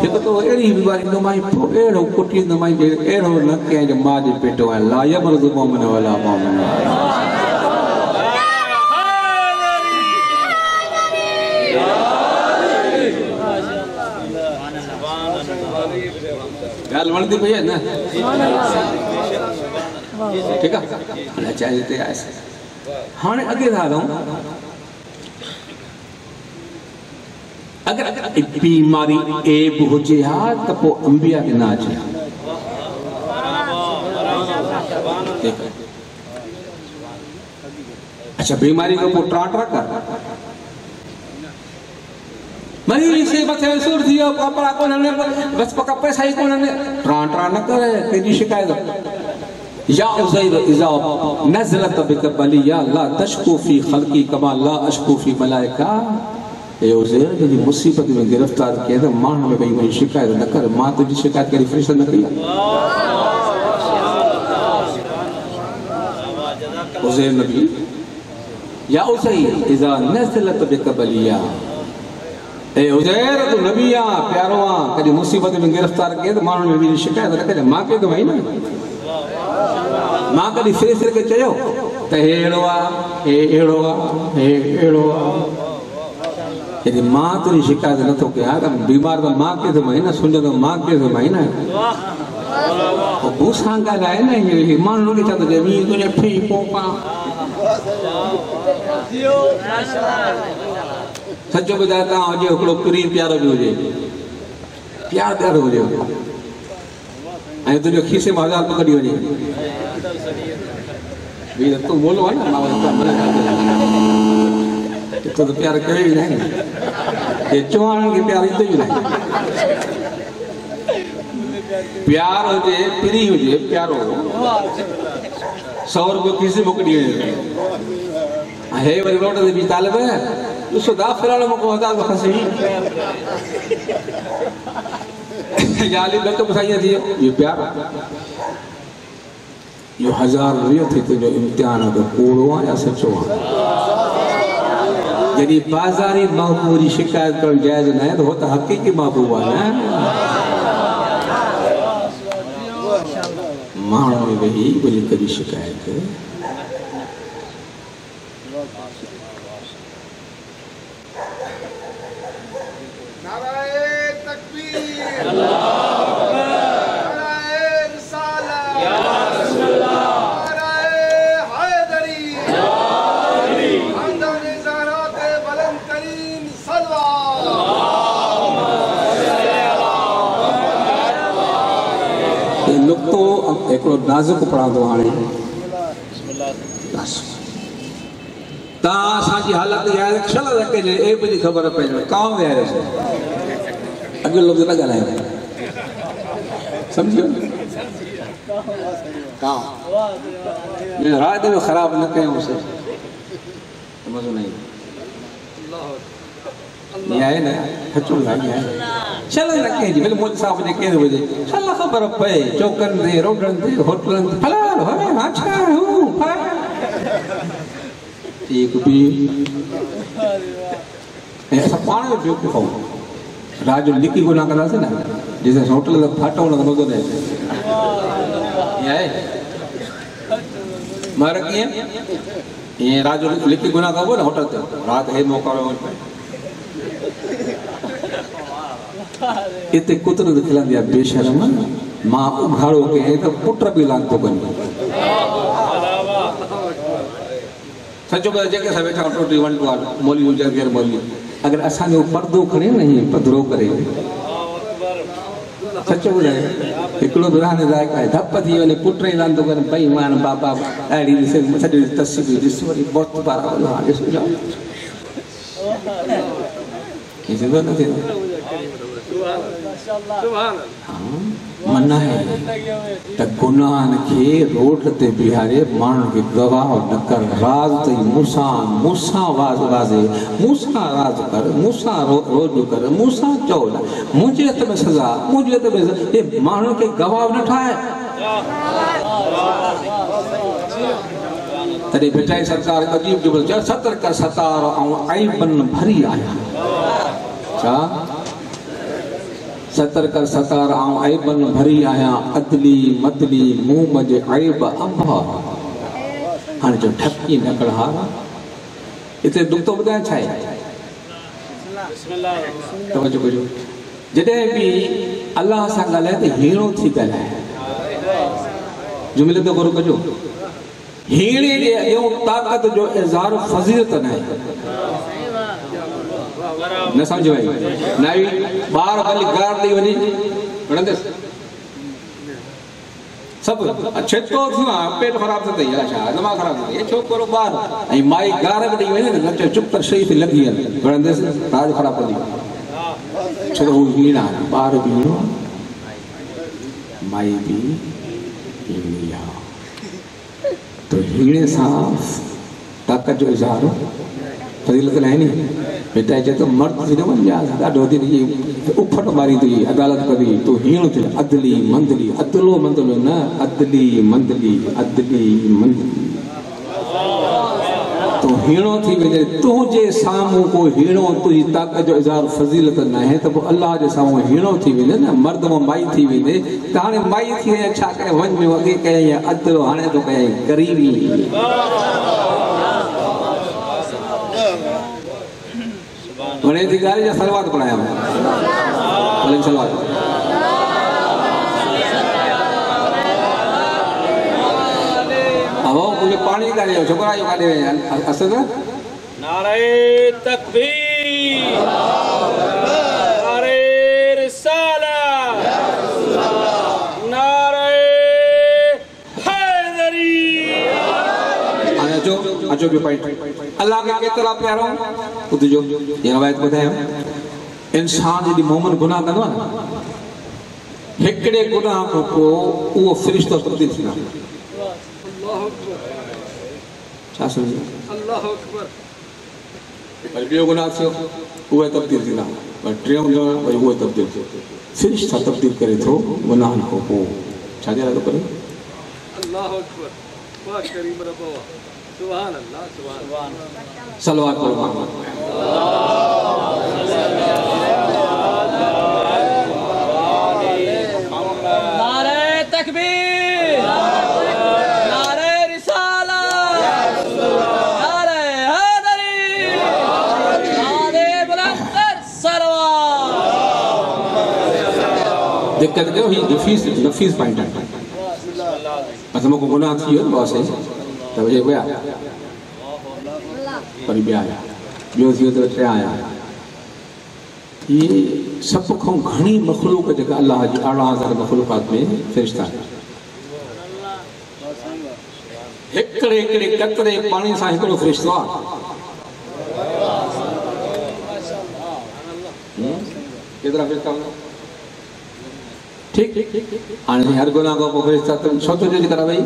हिकु त अहिड़ी बीमारी ईंदोमाई पोइ अहिड़ो कुटींदोमाई अहिड़ो न कयईं जो माउ जे पेटो आहे ला यमरुदु मोमिन वला मोमिन। ॻाल्हि वणंदी पई आहे न? ठीकु आहे चाहे हिते आयसि। हाणे अॻे था हलूं, अगरि बीमारी एब हुजे हा त पोइ अंबिया खे न अचे। अच्छा बीमारी खां पोइ ट्रांट कर मरीज से मथे सूर थी वियो, कपड़ा कोन बस पका पैसा ही कोन ट्रां न करे केॾी शिकायत। या उज़ैर इज़ा नज़लत बिक बलिया ला तशकू फी खल्की कमा ला अशकू फी मलाइका। ए उज़ैर जी मुसीबत में गिरफ्तार किया त माण्हू में भई मुंहिंजी शिकायत न कर, मां तुंहिंजी शिकायत कॾहिं फ़रिश्ता न कई। उज़ैर नबी या उज़ैर इज़ा नज़लत बिक बलिया, ए उज़ैर तू नबी आ प्यारो आ, कॾहिं मुसीबत में गिरफ्तार किया त माण्हू में मुंहिंजी शिकायत न करे। मां के भाई न मां कॾहिं फ़रिश्ते खे चयो त हे अहिड़ो आहे, हे अहिड़ो आहे, हे अहिड़ो आहे। यदि मां तुंहिंजी शिकायत नथो कयां त बीमार त मां के थो मई न, सुञो मां के थो मई न। मूं सां ॻाल्हाए न, माण्हू खे चवंदो जमी तुंहिंजे फी पोइ सचो ॿुधाए तव्हां हुजे हिकिड़ो पीर प्यारो बि हुजे, प्यार प्यारो हुजे ऐं तुंहिंजो खीसे में 1000 रुपया कढी वञे तूं बोलो आहे न तो प्यार कयो ई न, चवाण खे प्यार ईंदो ई न। प्यार हुजे पीरी हुजे प्यारो 100 रुपया खीसे में कढी वञे। हे वरी रोड ते बि तालिब ॾिसो दा फिराणो मूंखे 1000 खसी ॻाल्हि न कब साईं थी वियो प्यार। इहो 1000 रुपया थी तुंहिंजो इम्तिहान आहे त कूड़ो आहे या सचो आहे। जॾहिं बाज़ारी महबूब जी शिकायत करणु जाइज़ न आहे त हो त हक़ीक़ी महबूब आहे न। माण्हू में वेही वरी कॾहिं शिकायत हिकिड़ो नाज़ुक पढ़ांदो हाणे तव्हां असांजी हालत यार छल रखे एब जी ख़बर पए काउं विहारियोसीं अॻियो लफ़्ज़ न ॻाल्हायो सम्झो काउं रात जो ख़राब न कयूंसीं मज़ो न आहे न खचो चल न कंहिंजी भले मुंहिंजे साहब जे कहिड़े हुजे छल ख़बर पए चौकनि ते रोडनि ते होटलनि ते फलाण हा छा एक बि ऐं असां पाण जो बेवकूफ़ आहियूं। रात जो लिकी गुनाह कंदासीं न जेसिताईं होटल ते फाटो न मज़ो न आहे मार कीअं ईअं रात जो लिकी गुनाह कबो न होटल ते राति हे मोकिलो इते कुदरत खिलंदी आहे बेशरम मां उघाड़ो कयईं त पुट बि लान थो कनि। सचो ॿुधाए जेके असां वेठा टोटी वंटो आहे मौली हुजे गैर मौली अगरि असांजो पर्दो खणे न हीअं पधरो करे सचो ॿुधाए हिकिड़ो दुरान ज़ाइक़ आहे धप थी वञे पुट ई लान थो कनि भई मान बाबा अहिड़ी ॾिसे सॼी तस्वीर ॾिस वरी बहुत पारा ॾिसो जाओ थींदो न थींदो मना है त गुनाहनि खे रोड ते बीहारे माण्हुनि खे गवाह न कर। राज तई मूंसां वाज़े मूंसां राज कर मूंसां रोज कर मूंसां चओ न मुंहिंजे हथ में सज़ा मुंहिंजे हथ में हे माण्हुनि खे गवाह न ठाहे। तॾहिं बेटा सरकार अजीब जो चयो सतर कर सतार ऐं ऐबन भरी आया छा सतर कर सतार ऐं ऐबन भरी आया अदली मदली मुंह मजे ऐब अंबा हाणे जो ठकी नकड़ हार इते दुख तो ॿुधाए छा आहे तवजो कजो जॾहिं बि अल्लाह सां ॻाल्हाए त हीणो थी ॻाल्हाए जुमिले ते गौर कजो हीणे जे अॻियां ताक़त जो इज़हार फज़ीलत न आहे न समझ भाई नाई बार खाली गार दी वनी वणंदस सब अच्छे तो थिया पेट खराब थी या छा दिमाग खराब थी छोकरो बार ऐं माई गार दी वने न चुप कर सही थी लगी वणंदस राज खराब थी छो हीणा बार भी माई भी हीणिया तो हीणे सां ताक़त जो इज़हार फज़ीलत है नी बेटा चए तो मर्द थी न वञ ॾाढो थी उफट मारी थी अदालत करी तूं हीणो थी अदली मंदली अदलो मंदलो न अदली मंदली तूं हीणो थी वञे तुंहिंजे साम्हूं को हीणो तुंहिंजी ताक़त जो इज़हार फज़ीलत न आहे त पोइ अल्लाह जे साम्हूं हीणो थी वञे न मर्द मां माई थी वेंदे त हाणे माई थी वञे छा कयां वञ में अॻे कयईं अदलो हाणे तो कयईं ग़रीबी वणे थी ॻाल्हि या सलवात पढ़ाया भले सलवात अब मुझे पानी काढे छोकरा जो काढे असद नारे तकबीर नारे रिसालत नारे हैदरी अचो भी पॉइंट अल्लाह के केतिरा प्यारो ॿुधिजो ये रवायत ॿुधायो इंसान जॾहिं मोमिन गुनाह कंदो आहे न हिकिड़े गुनाह खां पोइ उहो फ़रिश्तो तब्दील थींदो आहे छा सम्झो अल्लाह अकबर वरी ॿियो गुनाह थियो उहे तब्दील थींदा वरी टियों गुनाह वरी उहे तब्दील थियो फ़रिश्ता तब्दील करे थो गुनाहनि खां पोइ छा जे लाइ थो करे अल्लाह अकबर वाह करीम रब्बा सुभान अल्लाह सुभान सलवात पढ़ो नारे तकबीर नारे रिसालत नारे हैदरी नारे बुलंद सलवात दिक्कत क्यों ही नफीस पॉइंट है मतलब को गुनाह थियो बस है तब ये गया पर भी आया ॿियो थियो त टे आया ये सब को घणी मखलूक जेका अल्लाह जी 18,000 मखलूकात में फ़रिश्ता हिकिड़े हिकिड़े कतरे पानी सां हिकिड़ो फ़रिश्तो आहे केतिरा फ़रिश्ता हूंदा ठीक हाणे हर गुनाह खां पोइ फ़रिश्ता त छो थो चई करा भई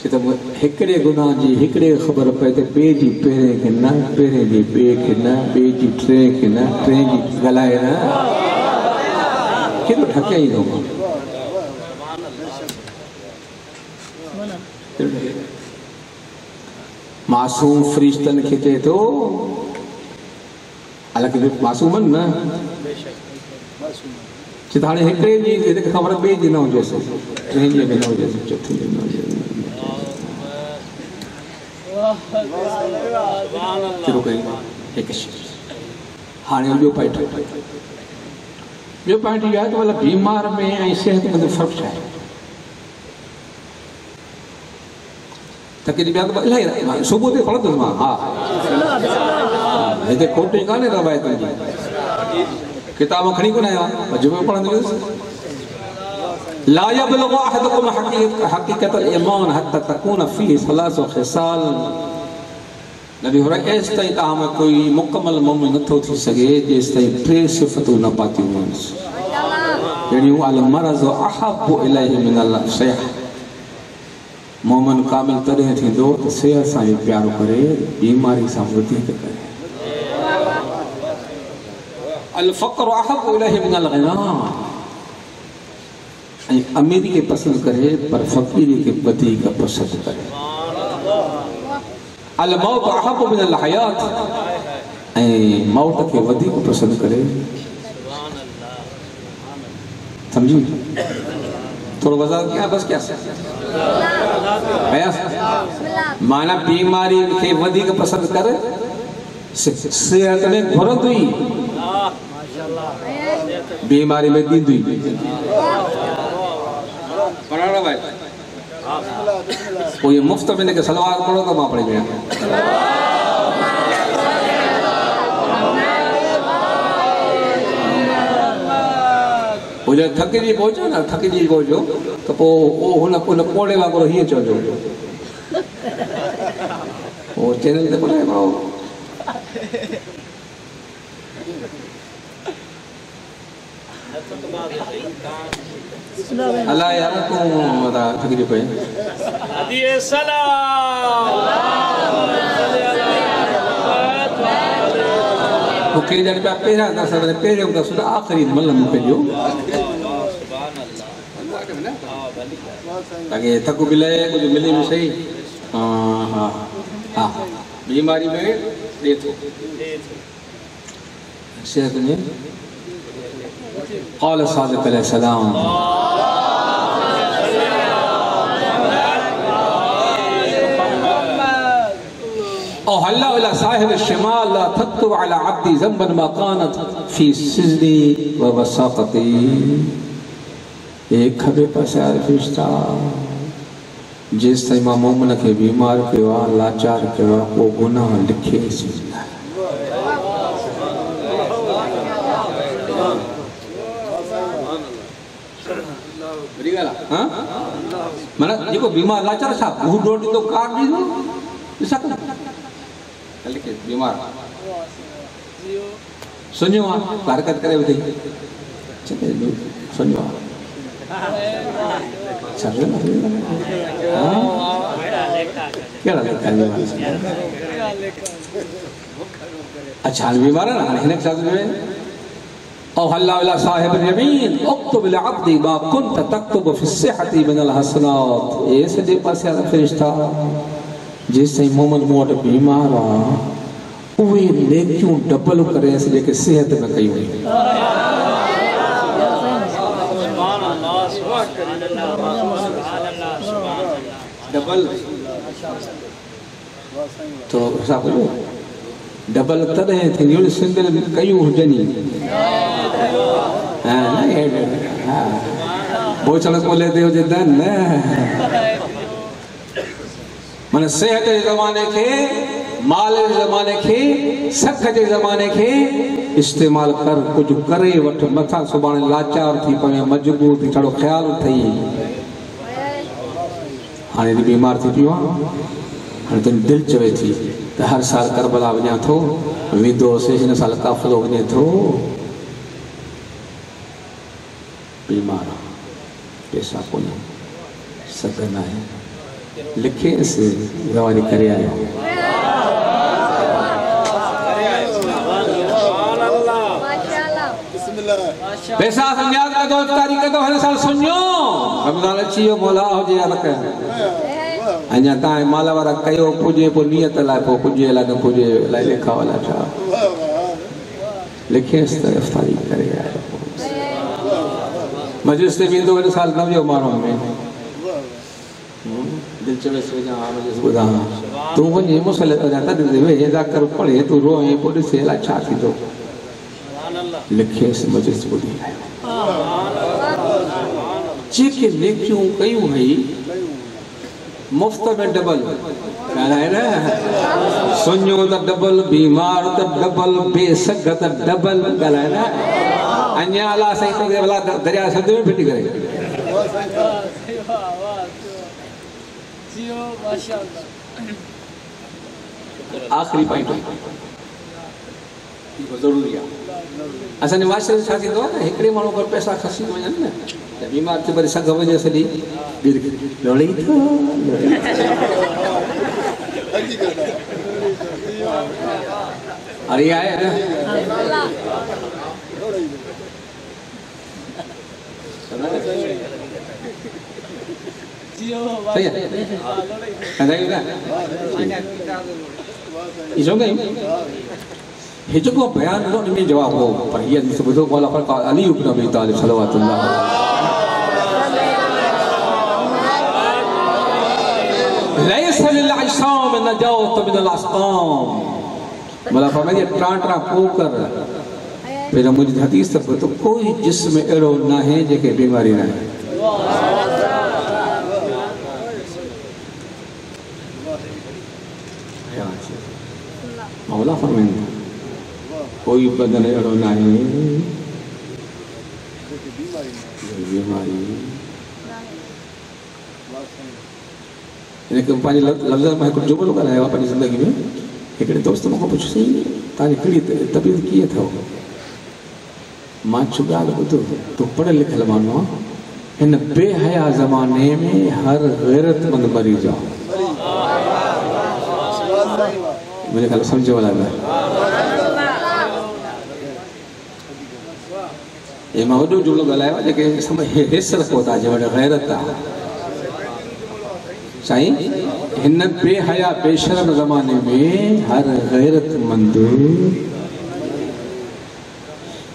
कि तो हिकड़े गुनाह जी हिकड़े खबर पे तो बे जी पेरे के ना पेरे जी बे के ना बे जी ट्रे के ना ट्रे जी गलाए ना किलो ढके ही दो मासूम फरिश्तन खिचे तो हालांकि मासूमन ना चिताने हिकड़े जी खबर बे जी ना हो जैसे ट्रे जी में ना हो जैसे चौथी में ना हो जैसे शुरू करें एक हाँ ॿियो पॉइंट यह है तो मतलब बीमार में सेहतमंद फ़र्क़ है तक इलाही सुबुह ते पढ़ंदुसि मां हाँ हिते खोटी कान्हे रवायत जी किताब खणी कोन आयो आहियां में पढ़ंदुसि ला यबलुगु अहदुकुम हक़ीक़तल ईमान हत्ता तकून फीहि सलासु खिसाल नबी हो रहा एस ताईं तव्हां में कोई मुकम्मल मोमिन नथो थी सघे जेस ताईं टे सिफ़तूं न पातियूं हुअसि जहिड़ियूं अल मरज़ अहब्बु इलैहि मिनल सिहह मोमिन कामिल तॾहिं थींदो त सिहत सां ई प्यारो करे बीमारी सां वधीक करे अल फ़क़्रु अहब्बु इलैहि मिनल ग़िना अमीरी के पसंद करे पर फ़क़ीरी के वधीक पसंद करे अल मौत अहब मिन अल हयात, ऐं मौत खे वधीक पसंदि करे। समझी? थोड़ो वज़ाहत कयां, बस क्या माना बीमारी खे वधीक पसंदि कर, सेहत में घुरंद हुई, बीमारी में ॾींद हुई। पढ़ाना भाई वो ये मुफ्त में लेके सलवार पढ़ो तो मां पढ़े गया। वो जब थकिजी पहुंचो ना, थकिजी पहुंचो तो पो वो हुन कोड़े वांगुरु हीअं चवंदो, वो चैनल ते ॿुधाए मां अल्लाह यार तूं वदा थकिजी पए। हदिये सलाम तो के जन पे पेरा ना सब पेरे का सुना आखिरी मल्लम पे जो ताकि थक मिले कुछ मिले भी सही। हाँ हाँ हाँ बीमारी में दे तो सेहत में क़ाल सादिक़ अलैहिस्सलाम ओ हल्ला इला साहिब शिमाल ला तक्तु अला अब्दी ज़ंबन मा कानत फी सिजनी व वसाक़ती। एक खबे पासे फरिश्ता जिस ताईं मां मोमिन खे बीमार कयो आहे, लाचार कयो आहे, को गुनाह लिखे सघंदा। माना जेको बीमार लाचार छा भूख रोटी तो काट ॾींदो ॾिसा लिखे बीमार सुञो आहे हरकत करे वधी सुञो आहे कहिड़ा लेखा अच्छा बीमार आहे न हिन खे औ हल्ला इला साहिब यमीन उक्तुब लिअब्दी मा कुंत तक्तुब फी सिहती मिन अल हसनात। ए सॼे पासे वारा फरिश्ता जिस ताईं मोमिन मूं वटि बीमार आहे उहे नेकियूं डबल करे जेके सिहत में कयूं हुयूं। डबल तो हिसाब कयो डबल तॾहिं थींदियूं सिंगल कयूं हुजनि। बोचड़ कोले ते हुजे धन माना सेहत जे ज़माने खे, माल जे ज़माने खे, सख जे ज़माने खे इस्तेमाल कर, कुछ करे वठ, मथा सुभाणे लाचार थी पवे, मजबूर थी थोड़ो ख्याल अथई। हाणे बीमार थी पियो आहे, हाणे तुंहिंजी दिलि चवे थी त हर साल करबला वञा थो, वेंदोसि, हिन साल काफ़िलो वञे थो, बीमार पैसा कोन सघन आहे, लिखेसि दवाई करे आयो। पैसा संयाद का दो तारीख का तो हर साल सुनियो रमजान अची वियो मौला हुजे या न कयो अञा तव्हां माल वारा कयो पुॼे पोइ नियत लाइ पोइ पुॼे अलाए न पुॼे अलाए लिखा वाला छा लिखेसि त इफ़्तारी करे आयो। मजलिस ते वेंदो हिन साल न वियो माण्हू में दिलि चवेसि वञा मजलिस ॿुधां तूं वञी मुसल तॾहिं वे ज़ाकर पढ़े तूं रोए पोइ ॾिसे अलाए छा थींदो लिखेसि मजलिस ॿुधी आयो। जेके नेकियूं कयूं हुई मुफ्त में डबल ॻाल्हाए न, सुञो त डबल, बीमार त डबल, बेसग त डबल ॻाल्हाए न। अञा अलाह साईं तो भला दरिया सद में फिटी करे आख़िरी पॉइंट ज़रूरी आहे। असांजे माशरे में छा थींदो आहे न हिकिड़े माण्हू पर पैसा खसी वञनि न त बीमार थी वरी सघ वञे सॼी लोड़ी थो अरे आहे न सही है ना इसो गई हिजो को बयान नो में जवाब हो पर ये सब तो बोला पर अली इब्न अबी तालिब सल्लल्लाहु लैस लिल इशाम नजात मिन अल अस्काम बोला फरमाया ट्रांट्रा पोकर फिर मुझे हदीस तक तो कोई जिस्म एड़ो ना है जेके बीमारी ना है मौला फरमाया कोई बदन एड़ो ना है बीमारी इनके पानी लफ्ज़ में कुछ जुमलो ॻाल्हायो आहे पंहिंजी ज़िंदगी में हिकिड़े दोस्त मूंखां पुछियो सही तव्हांजी कहिड़ी तबीयत कीअं अथव मां चयो ॻाल्हि ॿुधो तूं पढ़ियल लिखियल माण्हू आहे हिन बेहया ज़माने में हर गैरतमंद मरीज़ आहे मुंहिंजे ख़्याल सम्झ वारा न हे मां वॾो जुमिलो ॻाल्हायो आहे जेके हिस रखो था जे वटि गैरत आहे साईं हिन बेहया बेशरम ज़माने में हर गैरतमंद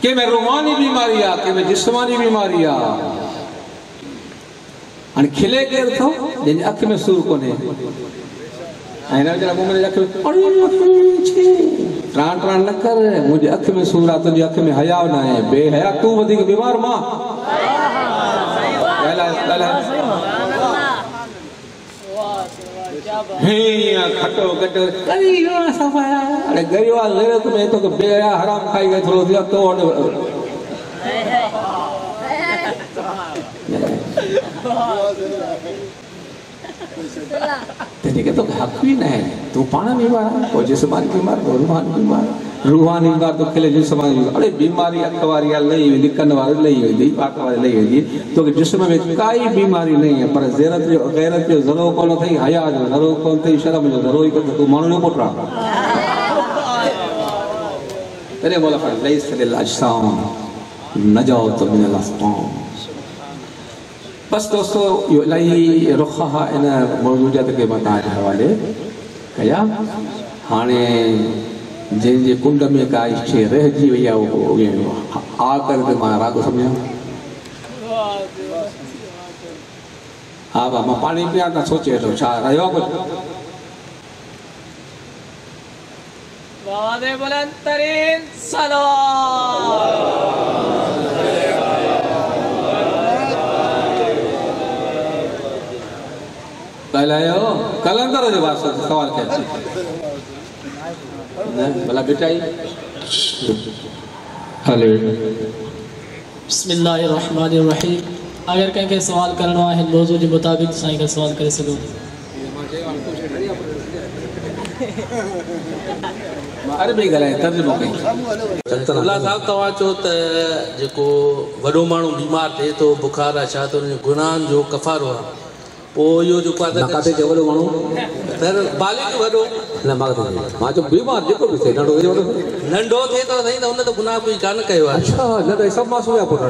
के में रूहानी बीमारी आ के में जिस्मानी बीमारी आ अन खिले केर थो जिन अख में सूर कोने ऐना जरा मुंह में अख अरे छे ट्रान ट्रान न कर मुझे अख में सूर आ तुझे अख में हया ना है बेहया तू वधिक बीमार मां हे खटो कटो करियो सफाया अरे गरीवा गैरत में तो बेहया हराम खाई गए थोड़ो दिया तो तेरे के तो हक भी नहीं तू पाना बीमार और जिस्मानी बीमार रूहानी बीमार तो खिले जिस्मानी अरे बीमारी अखबारी नहीं हुई लिखन वाली नहीं हुई पाक वाली नहीं हुई तो जिस्म में काई बीमारी नहीं है पर गैरत जो ज़रो कोन थई हया जो ज़रो कोन थई शर्म जो ज़रो ही तू माण्हू जो पुट आहे तेरे बोला पर लैस लिल अजसाम नजात मिन अल अस्काम बस दोस्तों यो इलाही रुखा इन मौजूदियत के बताए हवाले कया हाणे जंहिंजे कुंड में का शइ रहिजी वई आहे आ कर ते मां राग सम्झां हा भाउ मां पाणी पियां त सोचे वेठो छा रहियो कुझु बाबा दे बुलंद तरीन सलाम ॻाल्हायो कलंदर जे वास्ते सवाल कयो भला बेटाई हले बिस्मिल्लाहिर्रहमानिर्रहीम अगर कंहिंखे सवाल करणो आहे मौज़ू जे मुताबिक़ साईं खां सवाल करे सघो अरबी ॻाल्हाए तर्जुमो कई अल्लाह साहब तव्हां चओ त जेको वॾो माण्हू बीमार थिए थो बुखार आहे छा त हुनजो गुनाहनि जो कफ़ारो आहे पोइ इहो जेको आहे काथे जो वॾो माण्हू बालिग वॾो न मां चयो बीमार जेको बि थिए नंढो नंढो थिए थो साईं त हुन त गुनाह कोई कान कयो आहे अच्छा न त सभु मासूम आहे पुट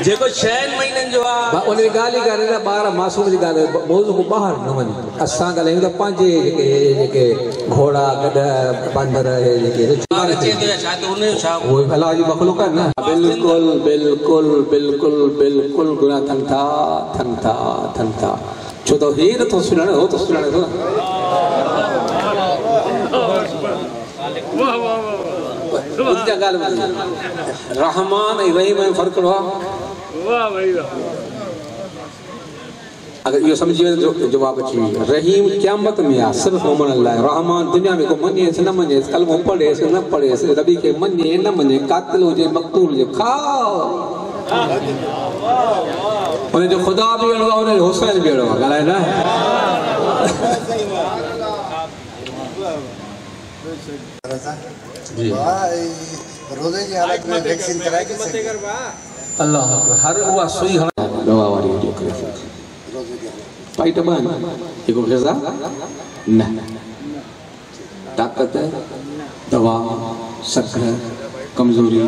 जेको 6 महीननि जो आहे उन जी ॻाल्हि ई कान्हे न ॿार मासूम जी ॻाल्हि मौज़ू खां ॿाहिरि न वञे असां ॻाल्हायूं त पंहिंजे जेके घोड़ा गॾ बांदर अलाह जी मख़लूक़ आहे न बिल्कुलु बिल्कुलु बिल्कुलु बिल्कुलु गुनाह थियनि था छो त हे नथो सुञाणे हो त सुञाणे थो रहमान ऐं रहीम में फ़र्क़ु आहे अगर यो समझी वञे जवाब अची रहीम क़यामत में आहे सिर्फ़ु मोमन लाइ रहमान दुनिया में को मञेसि न मञेसि कलमो पढ़ेसि न पढ़ेसि रबी खे मञे न मञे कातिल हुजे मक़तूल हुजे खाओ उनजो ख़ुदा बि अहिड़ो आहे उनजो हुसैन बि अहिड़ो आहे ॻाल्हाए न रोज़े जी हालत में वैक्सीन कराए के अल्लाह हर उहा सुई दवा वारी जो करे पाइट बन जेको ग़िज़ा न ताक़त दवा सकर कमज़ोरी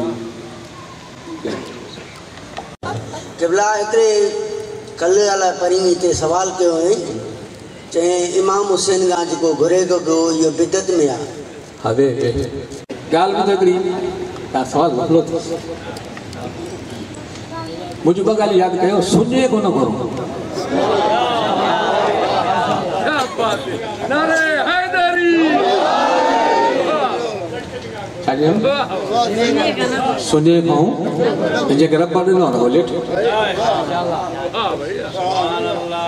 क़िबला हिकिड़े कल्ह वाला परी हिते सवाल कयो हुई चई इमाम हुसैन खां जेको घुरे कयो इहो बिदत में आहे। हवे गाल में तकड़ी का सवाल मोकलो मुझे बगाल याद कयो सुने को न करो क्या बात है नारे हैदरी सुने खाऊं मुझे घर पर न बोले हां भैया सुभान अल्लाह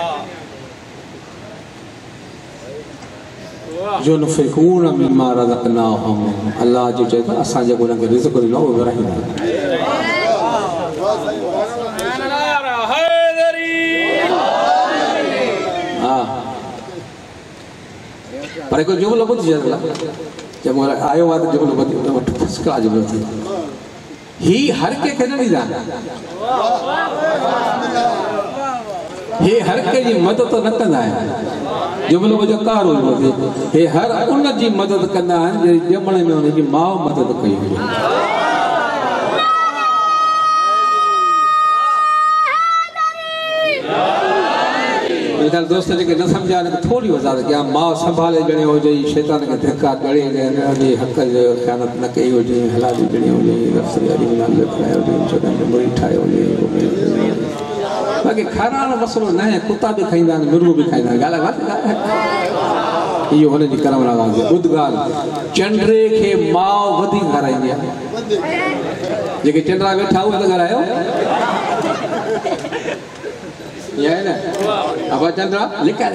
जो नुफिकून मिम्मा रज़क़नाहुम अल्लाह जो चेता असा जो उनके रिज़्क़ ॾिनो वो रहम हां पर को जुमलो ॿुध जला जब आयो वाद जुमलो ॿुध वठ फसका जुमलो थी ही हर के न ॾींदा हे हर के जी मदद न कंदा आहिनि जुमलो जो कारो हे हर उन जी मदद कंदा आहिनि जे ॼमण में उन जी माउ मदद कई हुई। दोस्त जेके न सम्झा थोड़ी वज़ाहत कया माउ संभाले ॼणे हुजे शैतान खे धक्का ॾेई ॾे हक़ जो ख़यानत न कई हुजे हलाली ॾिनी हुजे रफ़्तारी में नालो करायो हुजे छॾण मुड़ी ठाहियो हुजे बाक़ी खाइण मसलो न आहे कुता भी खाईंदा आहिनि मुर्गो भी खाईंदा आहिनि ॻाल्हि इहो हुन जी करम आवाज़ ॿुध ॻाल्हि चंडरे खे माउ वधीक खाराईंदी आहे जेके चंडरा वेठा उहे त ॻाल्हायो ये है ना अब चंद्रा लिखा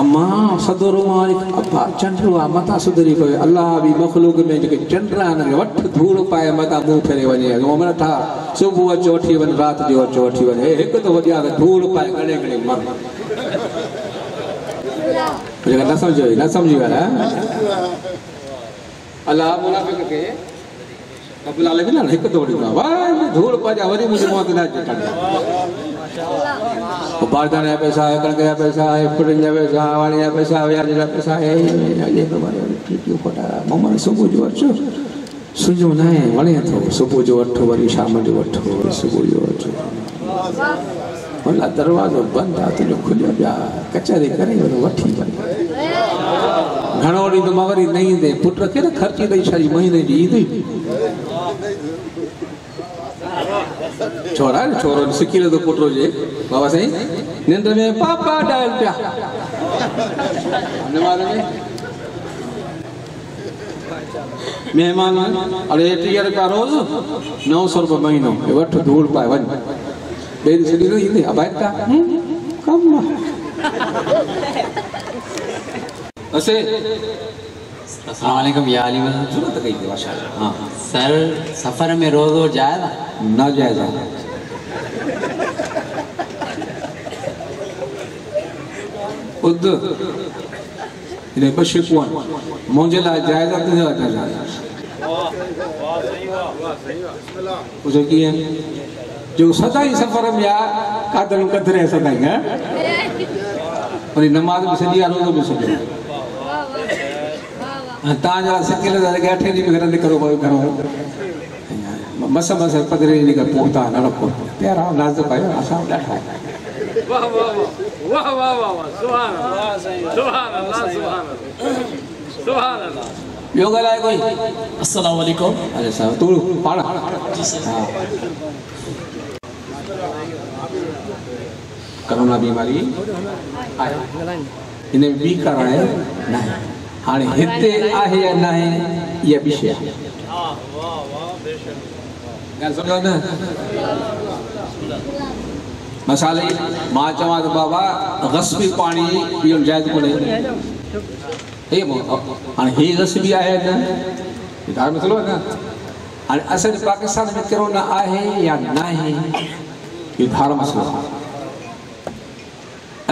अम्मा सदरो मालिक अब्बा चंद्रो मता सुधरी को अल्लाह भी मखलूक में जे चंद्रा न वठ धूल पाए मता मुंह फेरे वने मोमन था सुबह चौठी वन रात जो चौठी वन एक तो वडिया धूल पाए गणे गणे मर मुझे न समझी वाला अल्लाह मुनाफिक के कबूल आले ना एक तो वडी वाह धूल पाजा वरी मुझे मौत ना चढ़े बारदाने पैसा है कणके पैसा है फुटन पैसा वाणी पैसा व्याज पैसा है ये तो बारे क्यों खोटा मम्मा सुबह जो अचो सुजो ना है वणे तो सुबह जो अठो वरी शाम जो अठो सुबह जो अठो वला दरवाजो बंद आ तो खुलियो जा कचहरी करे वठी वन घणो डी तो मवरी नहीं दे पुट के खर्ची दई सारी महीने जी ईद छोरा छोरो सिखिले तो पुटरो जे बाबा सही निंद्र में पापा डाल पिया मेहमान अरे 30 रुपया रोज 900 रुपया महीनो वठ धूल पाए वन बेरी सिटी तो ईंदे अब का कम असे अस्सलाम वालेकुम या अली वज़न जरूरत कई थी माशाल्लाह हां सर सफर में रोज़ जायज़ ना जायज़ उद इने बशे कोन मुझे ला जायज़ तो जायज़ वाह सही वाह बिस्मिल्लाह उसे की है जो सदा ही सफर में आ कादर कदरे सदा ही है और नमाज में सदी रोज़ में सदी ताजा सिकिल के 8 दी में घर करो करो मस मस पदरे नी का पोता न रखो प्यारा नाजुक है आसा डाठा वाह वाह वाह वाह वाह वाह सुभान अल्लाह सुभान अल्लाह सुभान अल्लाह सुभान अल्लाह यो गलाए कोई अस्सलाम वालेकुम अरे साहब तू पढ़ जी सर कोरोना बीमारी इने भी कराए नहीं हाने हिते आहे या नहीं ये विषय हां वाह वाह बेशक गाल समझो ना मसाले मां चवा तो बाबा गस्बी पानी पियो जायज कोने हे मो हाने ही गस्बी आहे ना इधर मसलो है ना हाने असल पाकिस्तान में कोरोना आहे या नहीं ये धार मसलो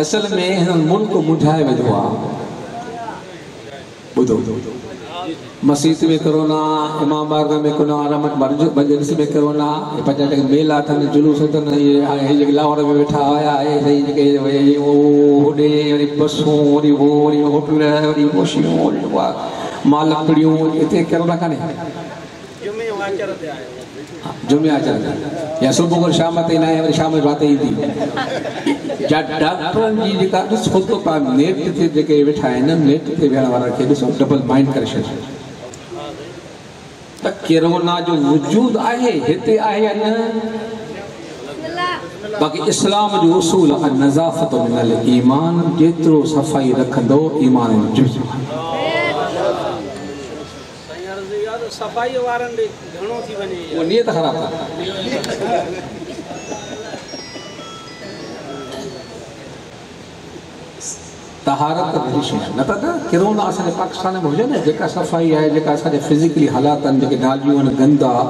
असल में हिन मुल्क मुठाए वेदो आ बुधो मस्जिद में कोरोना इमाम बारगाह में कोरोना रहमत मजलिस में कोरोना पंजा टक मेला थन जुलूस थन ये जे लाहौर में बैठा आया है सही जे वो होडे वरी बसों वरी वो वरी होटल वरी मोशियों वरी माल लकड़ियों इते कोरोना काने जुमे वाचर ते आयो जुमे अचनि या सुबुह खां शाम ताईं न आहे वरी शाम जो राति ईंदी जा डॉक्टरनि जी जेका ॾिसो थो पिया नेट ते जेके वेठा आहिनि नेट ते वेहण वारनि खे ॾिसो डबल माइंड करे छॾियो त कोरोना जो वजूद आहे हिते आहे या न बाक़ी इस्लाम जो उसूल नज़ाफ़त मिनल ईमान जेतिरो सफ़ाई रखंदो ईमान जो सफ़ाई वारनि ॾे घणो थी वञे वो नियत ख़राब आहे तहारत न त कोरोना असांजे पाकिस्तान में हुजे न जेका सफ़ाई आहे जेका असांजे फिज़िकली हालात आहिनि जेके नालियूं आहिनि गंद आहे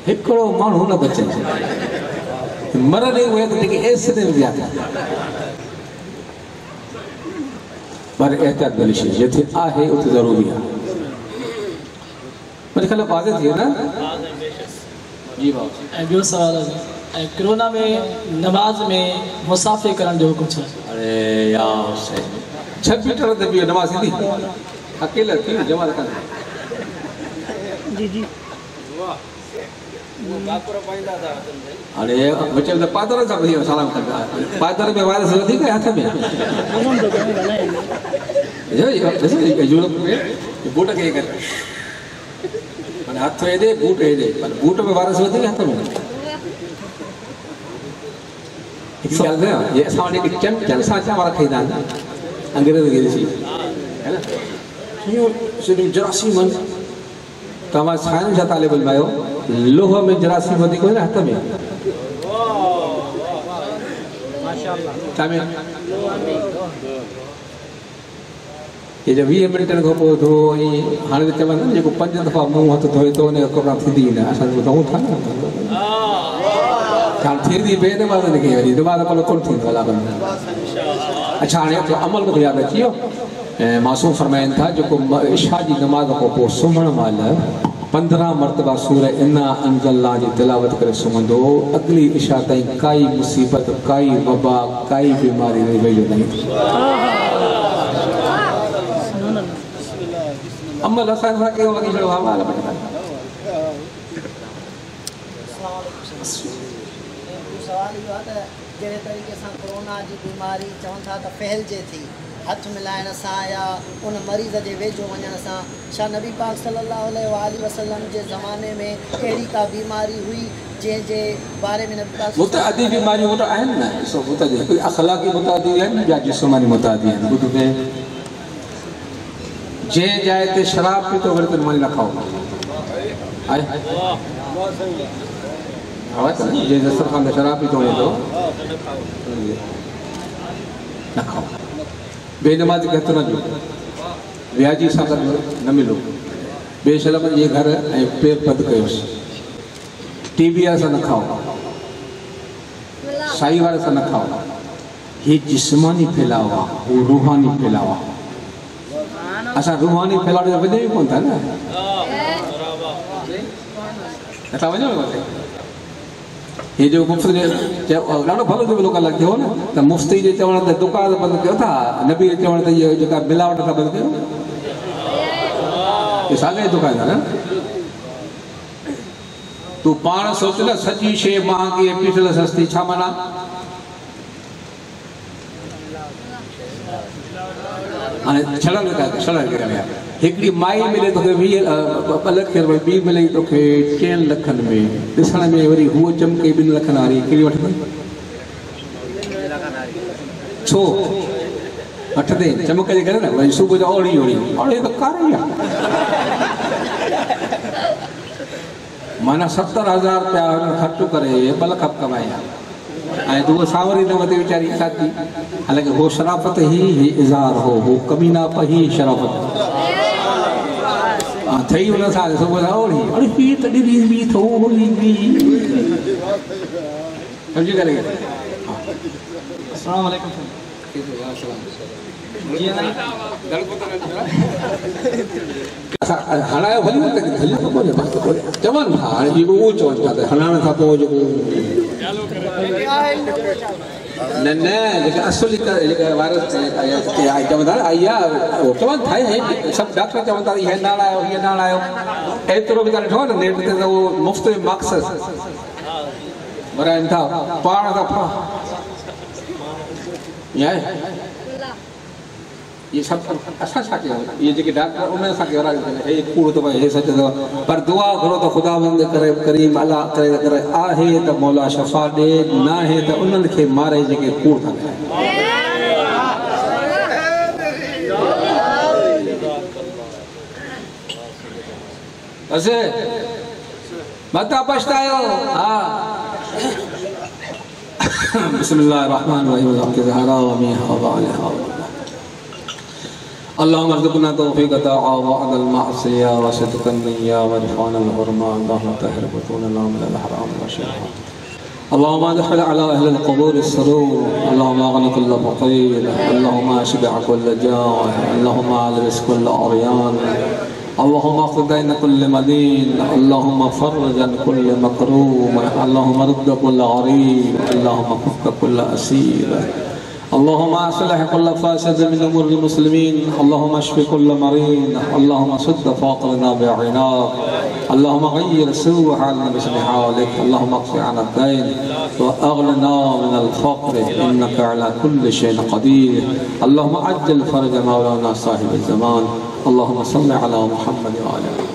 हिकिड़ो माण्हू न बचे मरंदे उहे त जेके एक्सीडेंट थिया पर एहतियात वारी शइ जिथे आहे उते ज़रूरी आहे मुंहिंजे ख़्याल वाज़े थिए न जी बाबा ॿियो सवाल आहे कोरोना में नमाज में मुसाफ़िर करण जो हुकुम छा अरे यार 6 मीटर ते बि नमाज़ थींदी अकेला थी जमा कंदा जी जी अरे बच्चे त पादर सां भई सलाम कंदा पादर में वायरस वधीक हथ में यूरोप में बूट खे करे माना हथ हेॾे बूट हेॾे पर बूट में वायरस वधीक हथ में हिकु ॻाल्हि ॿुधायां ये असां वटि हिकु चमचनि सां चांवर खाईंदा आहिनि अंग्रेज़ खे ॾिसी है न सिर्फ़ु जरासीम तव्हां साइंस जा तालिब इल्म आहियो लोह में जरासीम वधीक हुई न हथ में ये जो 20 मिनटनि खां पोइ धो हाणे त चवंदा आहिनि जेको 5 दफ़ा मुंहुं हथ धोए थो उन कोरोना थींदी न असां धोऊं था न हाणे थींदी बेनमाज़ निकिरी वरी दिमाग़ कोन थींदो आहे अच्छा हाणे अमल मूंखे यादि अची वियो ऐं मासूम फरमाइनि था जेको इशा जी नमाज़ खां पोइ सुम्हण महिल 15 मरतबा सूर इन्ना अंज़लना जी तिलावत करे सुम्हंदो अगली इशा ताईं काई मुसीबत काई वबा काई बीमारी वेझो नहीं अमल असां सां कयो लॻी छॾियो हवाला सवाल इहो आहे त जहिड़े तरीक़े सां कोरोना जी बीमारी चवनि था त फैलिजे थी हथ मिलाइण सां या उन मरीज़ जे वेझो वञण सां छा नबी पाक सल्लल्लाहु अलैहि वसल्लम जे ज़माने में अहिड़ी का बीमारी हुई जंहिंजे बारे में नबी पाक मुतअद्दी बीमारियूं त आहिनि न ॾिसो मुतअद्दी कोई अख़लाक़ी मुतअद्दी आहिनि या जिस्मानी मुतअद्दी आहिनि ॿुधो पे जंहिं जाइ ते शराब पी थो वरी त मानी न खाओ आहे जे दस्तरखान ते शराब पी थो वञे थो न खाओ बेनमाज़ी खे हथ न ॾियो व्याजी सां गॾु न मिलो बेशरम जे घर ऐं पेर पद कयोसि टीवी वारे सां न खाओ साई वारे सां न खाओ हीउ जिस्मानी फैलाव आहे हू रूहानी फैलाव आहे असां रूहानी फैलाव ते वञूं ई कोन था न नथा वञो ये जो मुफ्त ॾाढो भलो जो भलो कलाक थियो न त मुफ्ती जे चवण ते दुकान बंदि कयो था नबी जे चवण ते इहो जेका मिलावट था बंदि कयो ये साॻे दुकान आहे न तूं पाण सोच न सॼी शइ महांगी ऐं पीतल सस्ती छा माना हाणे छड़ल विया हिकिड़ी माई मिले तोखे 2 लख रुपया ॿी मिले तोखे 4 लखनि में ॾिसण में वरी हूअ चमके 2 लखनि वारी कहिड़ी वठंदी छो वठंदे चमक जे करे न वरी सुबुह जो ओड़ी त कारी आहे माना 70,000 रुपया हुननि ख़र्च करे 2 लख कमाया ऐं तूं सावरी न वधे वीचारी शादी हालांकि हो शराफ़त ही इज़हार हो कमीना ही शराफ़त थई हुन सां सुबुह जो ओड़ी अरे हीअ त ॾिनी बि थोरी बि सम्झी करे अस्सलाम वालेकुम हणायो भली चवनि था हाणे जेको उहो चवनि था त हणाइण खां पोइ जेको न न जेका असली जेका वायरस चवंदा आया वो चवनि था सभु डॉक्टर चवनि था हीअ न आयो हीअ न आयो एतिरो बि त ॾिठो न नेट ते त उहो मुफ़्त में मार्क्स वराइनि था पाण दफ़ा ये सब असां छा कयूं ये जेके डॉक्टर उन असांखे वराइनि था हे कूड़ थो पए हे सच अथव पर दुआ करो त ख़ुदावंद करे करीम अलाह करे करे आहे त मौला शफ़ा ॾे न आहे त उन्हनि खे मारे जेके कूड़ था कनि बसि मता पछतायो हा बिस्मिल्लाहिर्रहमानिर्रहीम के ज़हरा व मी हवा अलहा अल्लाहुम्मा अर्ज़ुक़ना तौफ़ीक़ तआव अल मासिया व सिद्क़न निय्या व इरफ़ान अल हुरमा अल्लाहुम्मा तहिर बुतूनना मिन अल हराम व शहवा अल्लाहुम्मा अदखिल अला अहल अल क़बूर अस्सरूर अल्लाहुम्मा अग़नि कुल्ल फ़क़ीर अल्लाहुम्मा अशबि कुल्ल जाह अल्लाहुम्मा अलबिस कुल्ल अरयान अल्लाहुम्मा क़ुदैन कुल्ल मदीन अल्लाहुम्मा फ़र्रजन कुल्ल मकरूम अल्लाहुम्मा रद्द कुल्ल गरीब अल्लाहुम्मा फ़ुक्क कुल्ल असीर अल्लाहुम्मा अस्लिह कुल्ल फ़ासिद मिन उमूर मुस्लिमीन अल्लाहुम्मा अश्फि कुल्ल मरीद अल्लाहुम्मा सुद्द फ़ाक़रना बिअनाक अल्लाहुम्मा गय्यिर सूअ हालना बिहस्नि हालिक अल्लाहुम्मा अक़्फ़ि अना अद-दैन व अग़निना मिन अल-फ़क़्र इन्नका अला कुल्लि शैइन क़दीर अल्लाहुम्मा अज्जिल फ़रज मौलाना साहिब ज़मान अल्लाहुम्मा सल्लि अला मुहम्मद व अला